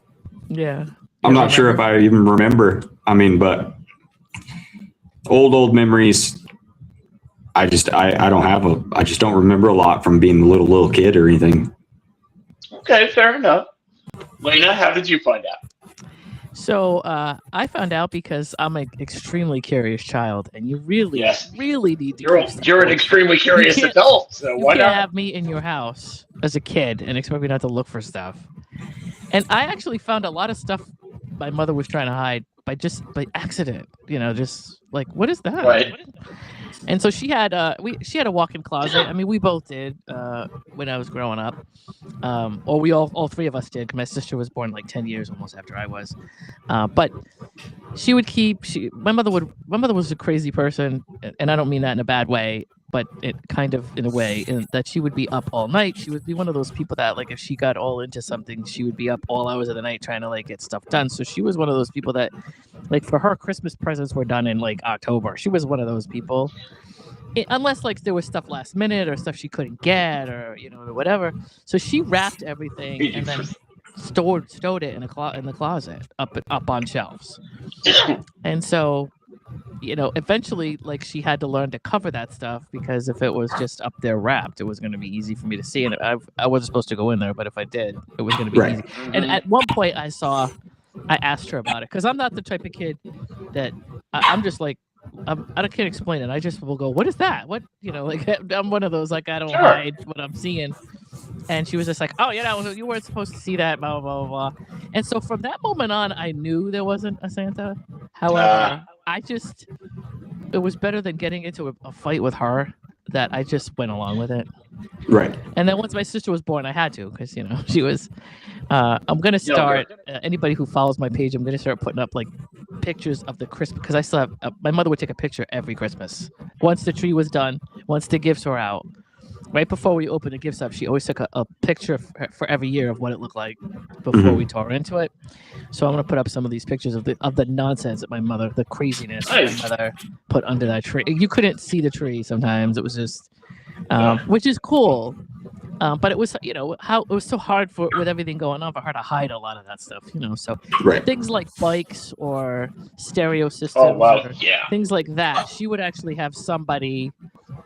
Yeah. I'm not sure if I even remember. I mean, but old memories. I just don't remember a lot from being a little kid or anything. Okay, fair enough. Lena, how did you find out? So I found out because I'm an extremely curious child, and you really need to. You're an extremely curious adult, so why not? You can't have me in your house as a kid and expect me not to look for stuff. And I actually found a lot of stuff my mother was trying to hide by accident. Just like, what is that? Right. And so she had a walk-in closet. I mean, we both did when I was growing up, or we all three of us did. My sister was born like 10 years almost after I was, but she would keep. My mother was a crazy person, and I don't mean that in a bad way, but it kind of in a way that she would be up all night. She would be one of those people that, like, if she got all into something, she would be up all hours of the night trying to get stuff done. So she was one of those people that, for her, Christmas presents were done in October. She was one of those people. Unless there was stuff last minute or stuff she couldn't get or or whatever. So she wrapped everything and then stowed it in the closet up on shelves. And so eventually she had to learn to cover that stuff, because if it was just up there wrapped, it was going to be easy for me to see. And I wasn't supposed to go in there, but if I did, it was going to be easy. And at one point I asked her about it, because I'm not the type of kid that I'm just I can't explain it. I just will go, what is that? What, I'm one of those, I don't hide what I'm seeing. And she was just like, oh, you weren't supposed to see that, blah, blah, blah, blah. And so from that moment on, I knew there wasn't a Santa. However, it was better than getting into a fight with her, that I just went along with it. Right. And then once my sister was born, I had to, because, she was, I'm going to start, anybody who follows my page, I'm going to start putting up pictures of the Christmas, because I still have, my mother would take a picture every Christmas. Once the tree was done, once the gifts were out, right before we opened the gifts up, she always took a picture for every year of what it looked like before we tore into it. So I'm gonna put up some of these pictures of the nonsense that my mother, the craziness that my mother put under that tree. You couldn't see the tree sometimes. It was just, which is cool. But it was, how it was so hard with everything going on for her to hide a lot of that stuff, So things like bikes or stereo systems or things like that, she would actually have somebody,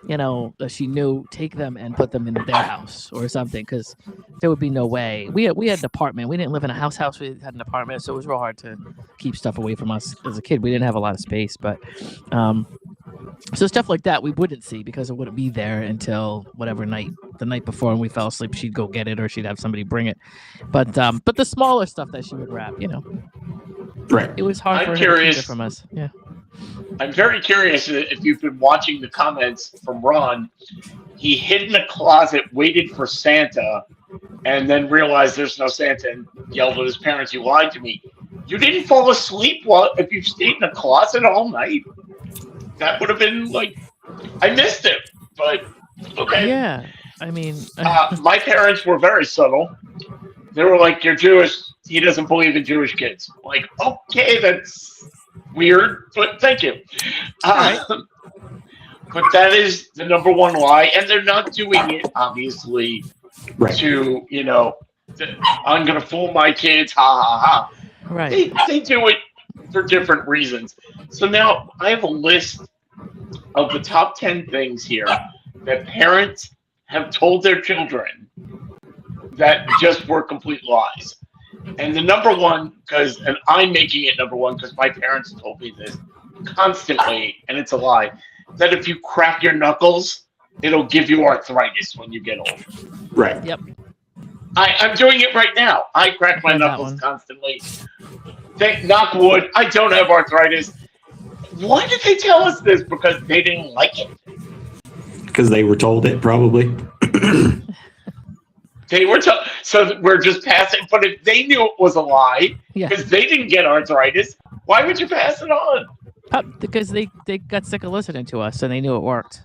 that she knew take them and put them in their house or something, because there would be no way. We had an apartment. We didn't live in a house. We had an apartment, so it was real hard to keep stuff away from us as a kid. We didn't have a lot of space, but so stuff like that we wouldn't see because it wouldn't be there until whatever the night before, and we fell asleep. She'd go get it, or she'd have somebody bring it. But the smaller stuff that she would wrap, right? It was hard for her to keep it from us. Yeah. I'm very curious if you've been watching the comments from Ron. He hid in a closet, waited for Santa, and then realized there's no Santa and yelled at his parents, "You lied to me." You didn't fall asleep if you stayed in a closet all night? That would have been I missed it, but okay. Yeah, I mean, my parents were very subtle. They were like, "You're Jewish. He doesn't believe in Jewish kids." Like, okay, that's weird, but thank you. But that is the number one lie, and they're not doing it obviously to I'm gonna fool my kids, ha ha ha. Right. They do it for different reasons. So now I have a list of the top 10 things here that parents have told their children that just were complete lies. And the number one, and I'm making it number one because my parents told me this constantly, and it's a lie, that if you crack your knuckles, it'll give you arthritis when you get old. Right. Yep. I'm doing it right now. I crack my knuckles constantly. Knock wood, I don't have arthritis. Why did they tell us this? Because they didn't like it? Because they were told it, probably. They were told. So we're just passing. But if they knew it was a lie, because they didn't get arthritis, why would you pass it on? Because they got sick of listening to us and they knew it worked.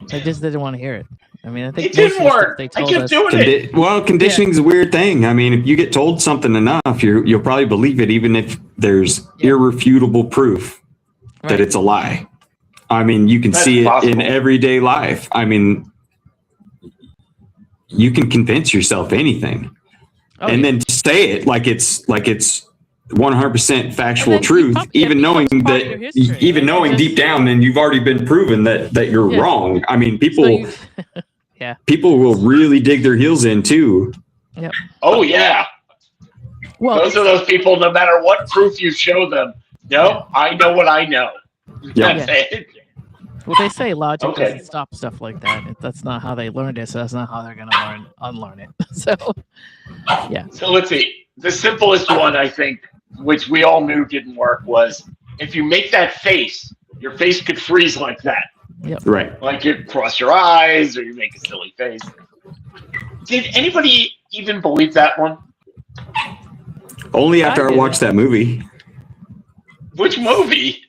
They just didn't want to hear it. I mean, I think it didn't work. They told I kept doing it. Well, conditioning is a weird thing. I mean, if you get told something enough, you'll probably believe it, even if there's irrefutable proof that it's a lie. I mean, you can see it in everyday life. I mean, you can convince yourself anything, and then say it like it's 100% factual truth, even knowing deep down, then you've already been proven that you're wrong. I mean, people. People will really dig their heels in too. Yep. Oh yeah. Well, those are those people. No matter what proof you show them, I know what I know. That's it. Well, they say logic doesn't stop stuff like that. That's not how they learned it, so that's not how they're going to unlearn it. So, yeah. So let's see. The simplest one, I think, which we all knew didn't work, was if you make that face, your face could freeze like that. Yep. Right. Like you cross your eyes or you make a silly face. Did anybody even believe that one? Only after I watched that movie. Which movie?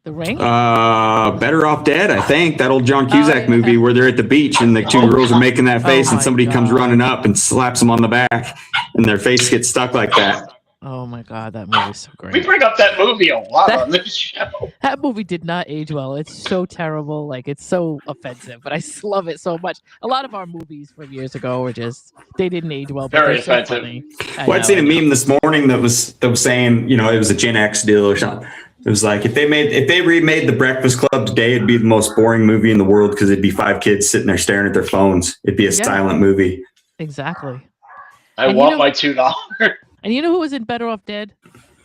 The Ring? Better Off Dead, I think. That old John Cusack movie where they're at the beach and the two girls are making that face and somebody comes running up and slaps them on the back and their face gets stuck like that. Oh my God, that movie is so great. We bring up that movie a lot on this show. That movie did not age well. It's so terrible. Like, it's so offensive, but I love it so much. A lot of our movies from years ago were they didn't age well. But very offensive. So funny. I'd seen a meme this morning that was saying, it was a Gen X deal or something. It was like, if they remade The Breakfast Club today, it'd be the most boring movie in the world because it'd be 5 kids sitting there staring at their phones. It'd be a silent movie. Exactly. I want my $2. And you know who was in Better Off Dead?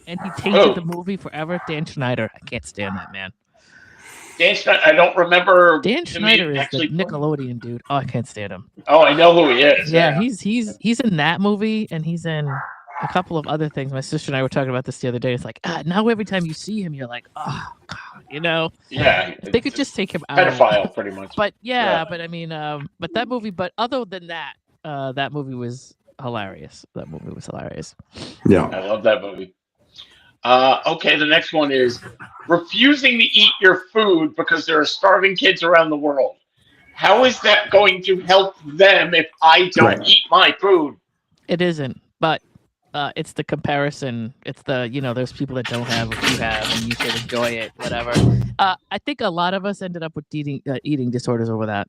And he tainted the movie forever? Dan Schneider. I can't stand that man. Dan Schneider, I don't remember. Dan Schneider is the Nickelodeon dude. Oh, I can't stand him. Oh, I know who he is. Yeah, he's in that movie, and he's in a couple of other things. My sister and I were talking about this the other day. It's like, now every time you see him, you're like, oh, God, Yeah. They could just take him out. Pedophile, pretty much. But but I mean, but that movie, but other than that, that movie was hilarious. That movie was hilarious. Yeah. I love that movie. Okay, the next one is refusing to eat your food because there are starving kids around the world. How is that going to help them if I don't Right. eat my food? It isn't, but it's the comparison. It's the, there's people that don't have what you have, and you should enjoy it, whatever. I think a lot of us ended up with eating disorders over that.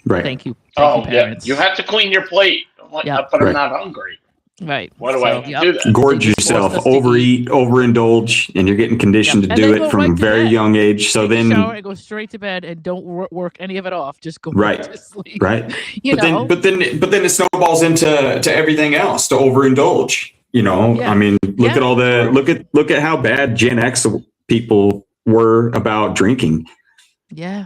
Right. Thank you, Oh, yeah. parents. You have to clean your plate. Yep. But I'm Right. not hungry. Right. Why do I have to do that? Gorge They just yourself, forced us to overeat, overindulge, and you're getting conditioned Yep. to And do then it go from right a to very bed. young age. So Take a shower then, and go straight to bed and don't work any of it off. Just go Right. to sleep. right. You know. But then it snowballs into everything else to overindulge. Yeah. I mean, look Yeah. at all the look at how bad Gen X people were about drinking. Yeah.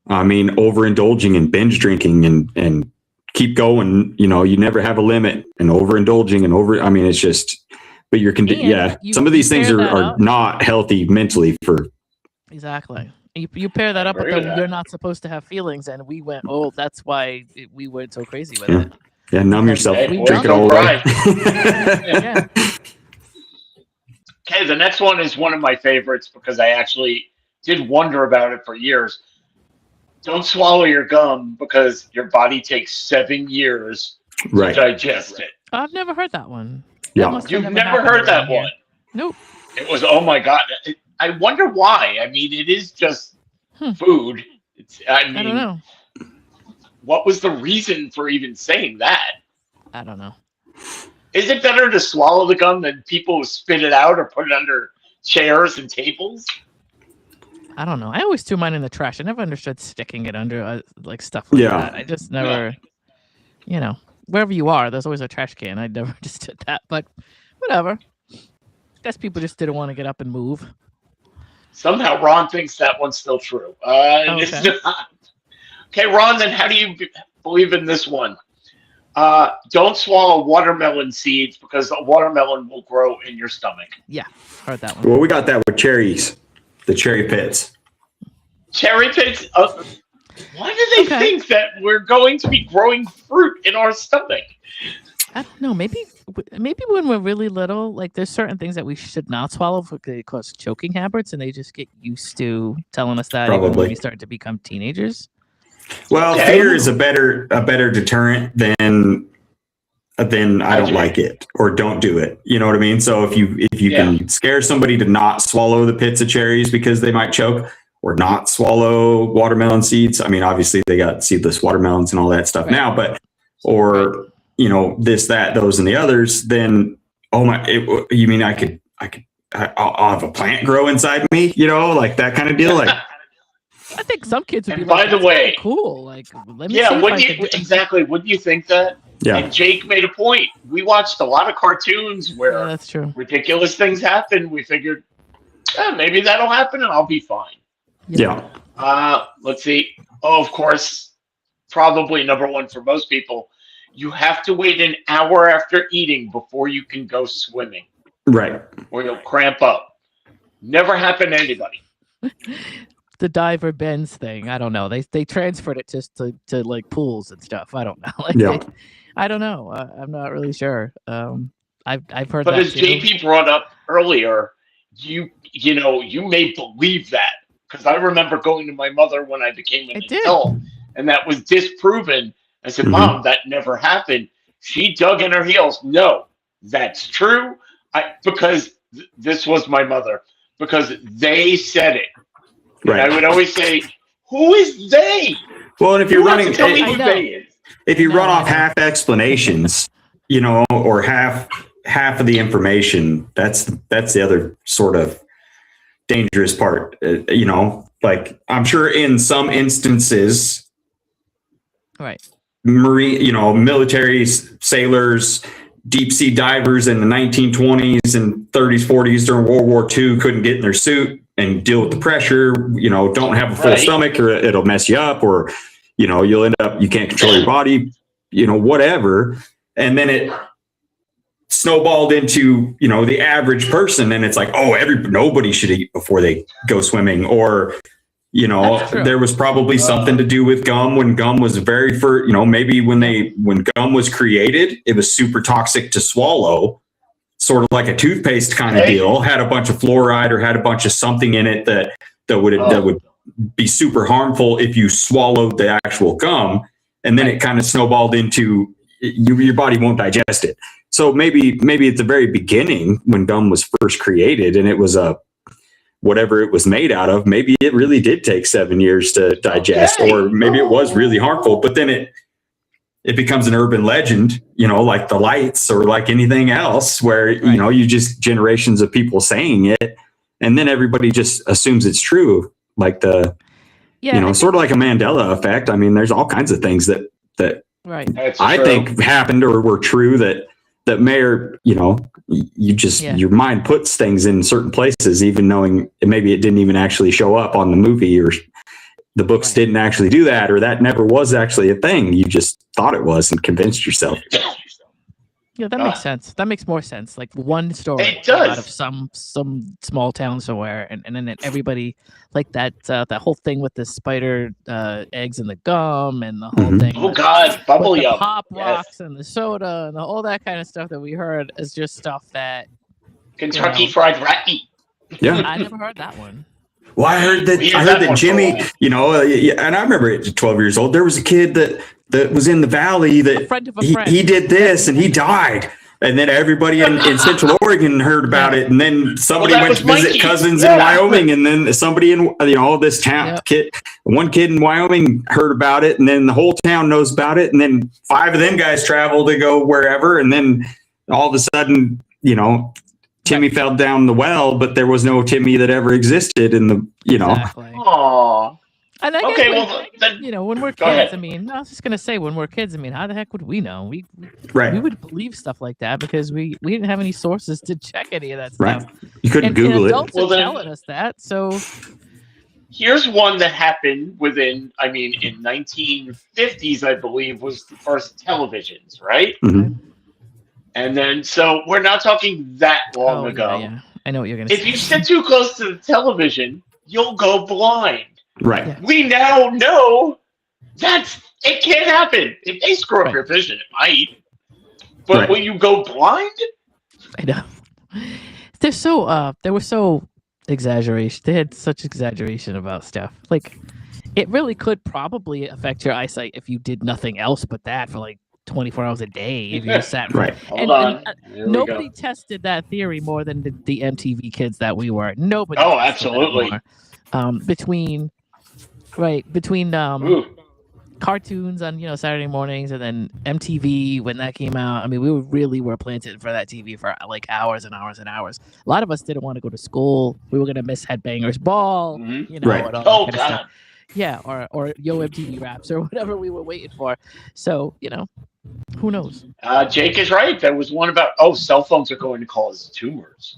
I mean, overindulging and binge drinking and keep going. You never have a limit, and overindulging and I mean, it's just. But some of these things pair that are up. not healthy mentally for. Exactly. You pair that up with Agree with the that. you're not supposed to have feelings, and we went, oh, that's why we went so crazy with Yeah. it. Yeah, numb Because yourself, Hey, we boys, drink it don't all away. Yeah. Okay, the next one is one of my favorites because I actually did wonder about it for years. Don't swallow your gum because your body takes 7 years to Right. digest it. I've never heard that one. Yeah. That must have You've never never happened heard that around here. one. Nope. It was, oh my God. I wonder why. I mean, it is just food. I I don't mean, know. what was the reason for even saying that? I don't know. Is it better to swallow the gum than people spit it out or put it under chairs and tables? I don't know. I always threw mine in the trash. I never understood sticking it under like stuff like Yeah. that. I just never, wherever you are, there's always a trash can. I never understood that, but whatever. Guess people just didn't want to get up and move. Somehow Ron thinks that one's still true. It's Okay. not. Okay, Ron, then how do you believe in this one? Don't swallow watermelon seeds because a watermelon will grow in your stomach. Yeah, heard that one. Well, we got that with cherries, the cherry pits. Cherry pits? Why do they think that we're going to be growing fruit in our stomach? I don't know. Maybe when we're really little, like there's certain things that we should not swallow because they cause choking habits, and they just get used to telling us that even Probably. when we start to become teenagers. Well, Okay. fear is a better deterrent than I don't like it or don't do it. You know what I mean? So if you can scare somebody to not swallow the pits of cherries because they might choke, or not swallow watermelon seeds. I mean, obviously they got seedless watermelons and all that stuff now, but this, that, those, and the others. Then you mean I'll have a plant grow inside me? Like that kind of deal. Like. I think some kids would And be by like, the "That's way- kinda cool." Like, let me Yeah, see if wouldn't I you can do- exactly? Wouldn't you think that? Yeah. And Jake made a point. We watched a lot of cartoons Yeah, where that's true. ridiculous things happen. We figured, maybe that'll happen and I'll be fine. Yeah. Let's see. Oh, of course, probably number one for most people. You have to wait an hour after eating before you can go swimming, Right. or you'll cramp up. Never happened to anybody. The diver bends thing. I don't know. They transferred it just to like pools and stuff. I don't know. Like, Yeah. I don't know. I'm not really sure. I've heard But that as too. JP brought up earlier, you may believe that, because I remember going to my mother when I became an It did. adult, and that was disproven. I said, Mhm. Mom, that never happened. She dug in her heels. No, that's true. Because this was my mother, because they said it. And Right. I would always say, who is they? Well, and if Who you're wants running, to tell me I who know. they is? if you No, run I off know. half explanations, or half of the information, that's the other sort of dangerous part. Like I'm sure in some instances, Right. military sailors, deep sea divers in the 1920s and 30s, 40s during World War II couldn't get in their suit and deal with the pressure, don't have a full Right. stomach or it'll mess you up, or, you'll end up, you can't control your body, whatever. And then it snowballed into, the average person. And it's like, oh, nobody should eat before they go swimming, or, That's true. there was probably something to do with gum when gum was very first, maybe when gum was created, it was super toxic to swallow, sort of like a toothpaste kind of Right. deal, had a bunch of fluoride or had a bunch of something in it that would be super harmful if you swallowed the actual gum, and then it kind of snowballed into your body won't digest it. So maybe at the very beginning when gum was first created and it was whatever it was made out of, maybe it really did take 7 years to digest, or maybe it was really harmful, but then it becomes an urban legend, like the lights or like anything else where, you just generations of people saying it, and then everybody just assumes it's true. Like sort of like a Mandela effect. I mean, there's all kinds of things that I think happened or were true that may, or your mind puts things in certain places, even knowing maybe it didn't even actually show up on the movie, or the books didn't actually do that, or that never was actually a thing. You just thought it was and convinced yourself. Yeah, that makes sense. That makes more sense. Like one story out of some small town somewhere, and then everybody, like that whole thing with the spider eggs and the gum and the whole thing. Oh God, bubble with the yum, pop rocks and the soda and all that kind of stuff that we heard is just stuff that Kentucky Fried Rat Meat. Yeah, I never heard that one. Well, I heard that Jimmy, and I remember at 12 years old, there was a kid that was in the valley that he did this and he died. And then everybody in Central Oregon heard about it. And then somebody went to visit cousins in Wyoming. And then somebody in, this town, one kid in Wyoming heard about it. And then the whole town knows about it. And then 5 of them guys travel to go wherever. And then all of a sudden, Timmy fell down the well, but there was no Timmy that ever existed in the, Exactly. Aww. And I guess, when we're kids, ahead. I mean, I was just going to say, when we're kids, I mean, how the heck would we know? We would believe stuff like that because we didn't have any sources to check any of that stuff. Right. You couldn't Google it. Adults are telling us that, so... Here's one that happened in 1950s, I believe, was the first televisions, right? Mm-hmm. And then, so we're not talking that long ago. Yeah. I know what you're going to say. If you sit too close to the television, you'll go blind. Right. Yeah. We now know it can't happen. If they screw up your vision, it might. But when you go blind? I know. They were so exaggeration. They had such exaggeration about stuff. Like, it really could probably affect your eyesight if you did nothing else but that for like 24 hours a day if you just sat right. And nobody tested that theory more than the MTV kids that we were. Nobody. Oh, absolutely. Between cartoons on Saturday mornings and then MTV when that came out. I mean, we really were planted for that TV for like hours and hours and hours. A lot of us didn't want to go to school. We were gonna miss Headbangers Ball, right. and all that Oh kind God. of stuff. Yeah, or Yo MTV Raps or whatever we were waiting for. So who knows? Jake is right. There was one about cell phones are going to cause tumors.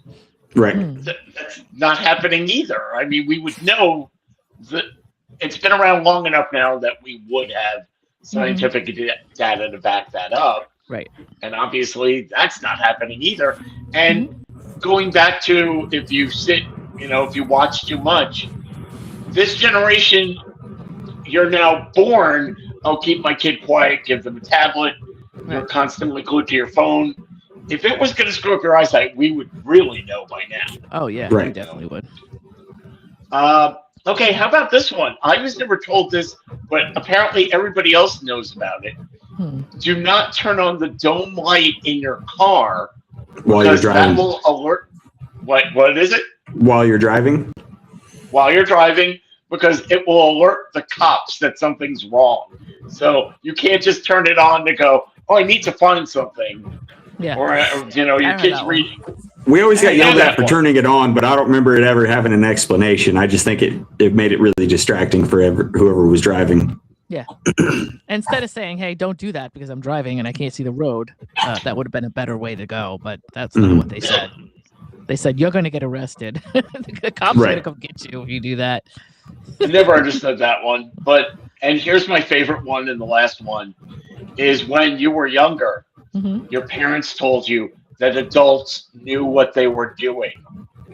Right. That's not happening either. I mean, we would know that it's been around long enough now that we would have scientific data to back that up. Right. And obviously that's not happening either. And going back to if you watch too much, this generation, you're now born, keep my kid quiet, give them a tablet, you're constantly glued to your phone. If it was going to screw up your eyesight, we would really know by now. Oh, yeah, right. We definitely would. Okay, how about this one? I was never told this, but apparently everybody else knows about it. Do not turn on the dome light in your car while you're driving. That will alert. What is it? While you're driving? While you're driving, because it will alert the cops that something's wrong. So you can't just turn it on to go, I need to find something. Yeah. Or your kid's reading. We always got yelled at for turning it on, but I don't remember it ever having an explanation. I just think it made it really distracting for whoever was driving. Yeah. Instead of saying, hey, don't do that because I'm driving and I can't see the road, that would have been a better way to go. But that's not what they said. They said, you're going to get arrested. The cops are going to come get you if you do that. I never understood that one. And here's my favorite one and the last one is when you were younger, your parents told you that adults knew what they were doing.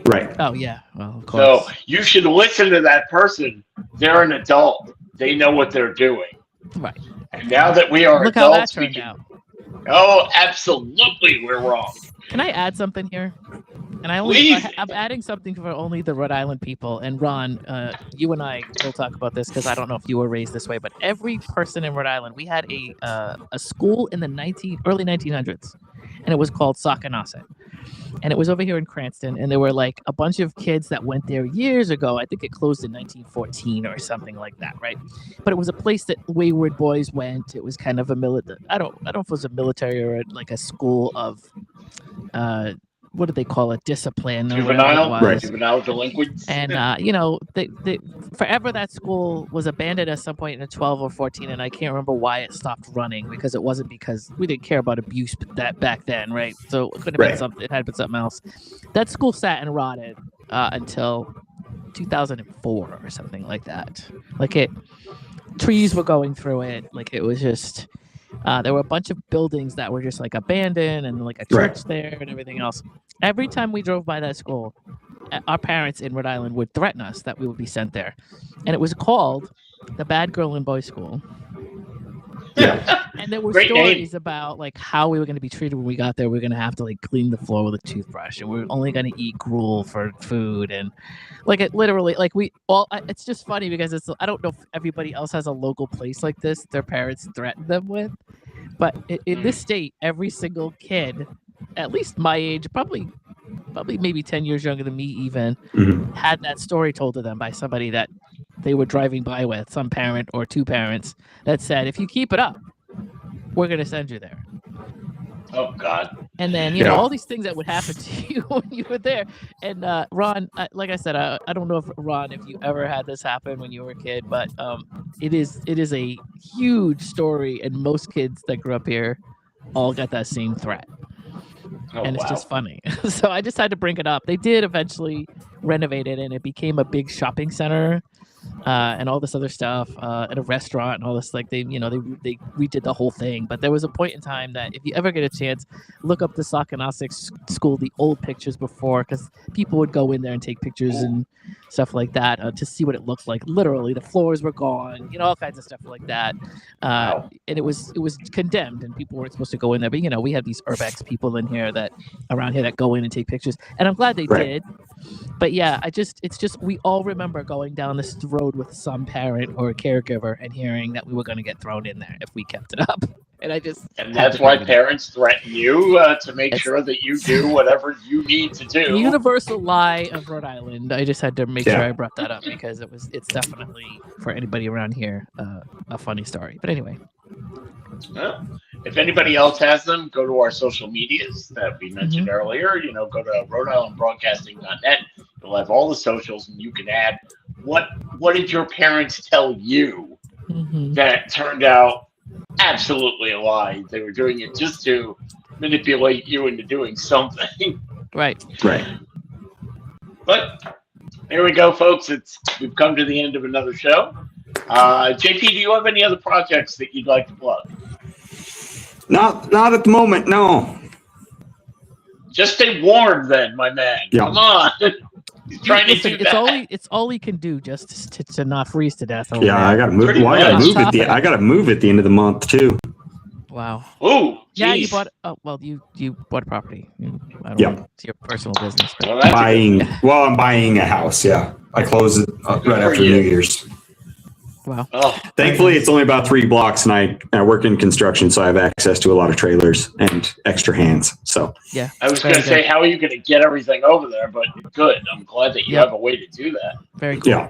Right. Oh, yeah. Well, of course. So you should listen to that person. They're an adult. They know what they're doing. Right. And now that we are Look adults, how that turned out. Oh, absolutely, we're wrong. Can I add something here? And And I'm adding something for only the Rhode Island people. And Ron, you and I will talk about this because I don't know if you were raised this way, but every person in Rhode Island, we had a school in the early 1900s, and it was called Sacanasset. And it was over here in Cranston, and there were like a bunch of kids that went there years ago. I think it closed in 1914 or something like that, right? But it was a place that wayward boys went. It was kind of a military. I don't know if it was a military or like a school of, what do they call it? Discipline or whatever it was. Right. Juvenile delinquents. And they forever that school was abandoned at some point in 12 or 14, and I can't remember why it stopped running, because it wasn't because we didn't care about abuse that back then, right? So it could have been something. It had been something else. That school sat and rotted until 2004 or something like that. Trees were going through it. Like it was just. There were a bunch of buildings that were just like abandoned, and like a church there and everything else. Every time we drove by that school, our parents in Rhode Island would threaten us that we would be sent there. And it was called the Bad Girl and Boy School. Yeah. And there were Great stories about like how we were going to be treated when we got there. We were going to have to like clean the floor with a toothbrush, and we were only going to eat gruel for food. And like it literally, like it's just funny because I don't know if everybody else has a local place like this their parents threatened them with, but in this state, every single kid, at least my age, probably maybe 10 years younger than me even, had that story told to them by somebody that they were driving by with, some parent or two parents, that said, if you keep it up, we're going to send you there. Oh, God. And then, you know, all these things that would happen to you when you were there. And Ron, like I said, I don't know if you ever had this happen when you were a kid, but it is a huge story. And most kids that grew up here all got that same threat. Oh, and it's just funny. So I just had to bring it up. They did eventually renovate it, and it became a big shopping center. And all this other stuff, and a restaurant and all this, like they redid the whole thing. But there was a point in time that if you ever get a chance, look up the Sacanasset School, the old pictures before, because people would go in there and take pictures and stuff like that to see what it looked like. Literally, the floors were gone, all kinds of stuff like that. And it was condemned, and people weren't supposed to go in there. But we have these urbex people in here around here that go in and take pictures, and I'm glad they did. But yeah, it's just we all remember going down this road with some parent or a caregiver and hearing that we were going to get thrown in there if we kept it up. And that's why parents threaten you to make sure that you do whatever you need to do. The universal lie of Rhode Island. I just had to make sure I brought that up because it's definitely, for anybody around here, a funny story. But anyway. Well, if anybody else has them, go to our social medias that we mentioned earlier. Go to Rhode-IslandBroadcasting.net. You'll have all the socials, and you can add what did your parents tell you that turned out absolutely a lie. They were doing it just to manipulate you into doing something. Right. But there we go, folks. We've come to the end of another show. JP, do you have any other projects that you'd like to plug? Not at the moment, no. Just stay warm then, my man. Yeah. Come on. He's trying to do that. It's all he can do just to not freeze to death. Yeah, I got to move. Well, I got to move at the end of the month too. Wow. Ooh. Yeah, you bought. Oh, well, you bought a property. I don't know. It's your personal business. Well, I'm buying a house. Yeah, I close it right after New Year's. Wow. Oh, thankfully, it's only about 3 blocks, and I work in construction, so I have access to a lot of trailers and extra hands. So yeah, I was going to say, how are you going to get everything over there? But good. I'm glad that you have a way to do that. Very cool. Yeah.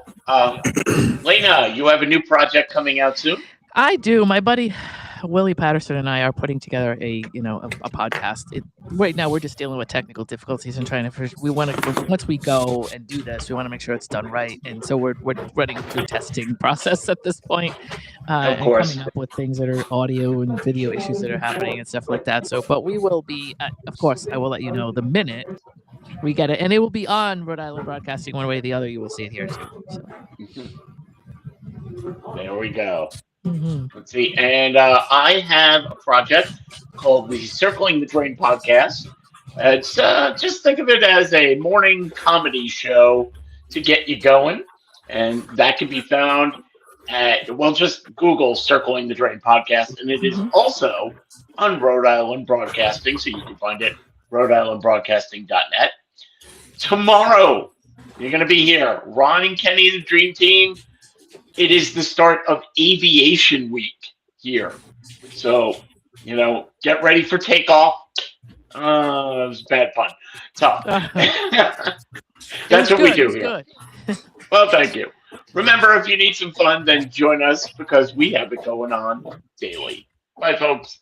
Lena, you have a new project coming out soon? I do. My buddy Willie Patterson and I are putting together a podcast. Right now we're just dealing with technical difficulties and trying to. Once we go and do this, we want to make sure it's done right, and so we're running through testing process at this point, of course, and coming up with things that are audio and video issues that are happening and stuff like that. So, but we will be, of course, I will let you know the minute we get it, and it will be on Rhode Island Broadcasting one way or the other. You will see it here too. So. There we go. Let's see. And I have a project called the Circling the Drain podcast. It's just think of it as a morning comedy show to get you going. And that can be found at, just Google Circling the Drain podcast. And it is also on Rhode Island Broadcasting. So you can find it Rhode-IslandBroadcasting.net. Tomorrow, you're going to be here. Ron and Kenny, the Dream Team. It is the start of Aviation Week here. So, get ready for takeoff. It was a bad pun. Tough. That's what we do here. Good. Well, thank you. Remember, if you need some fun, then join us because we have it going on daily. Bye, folks.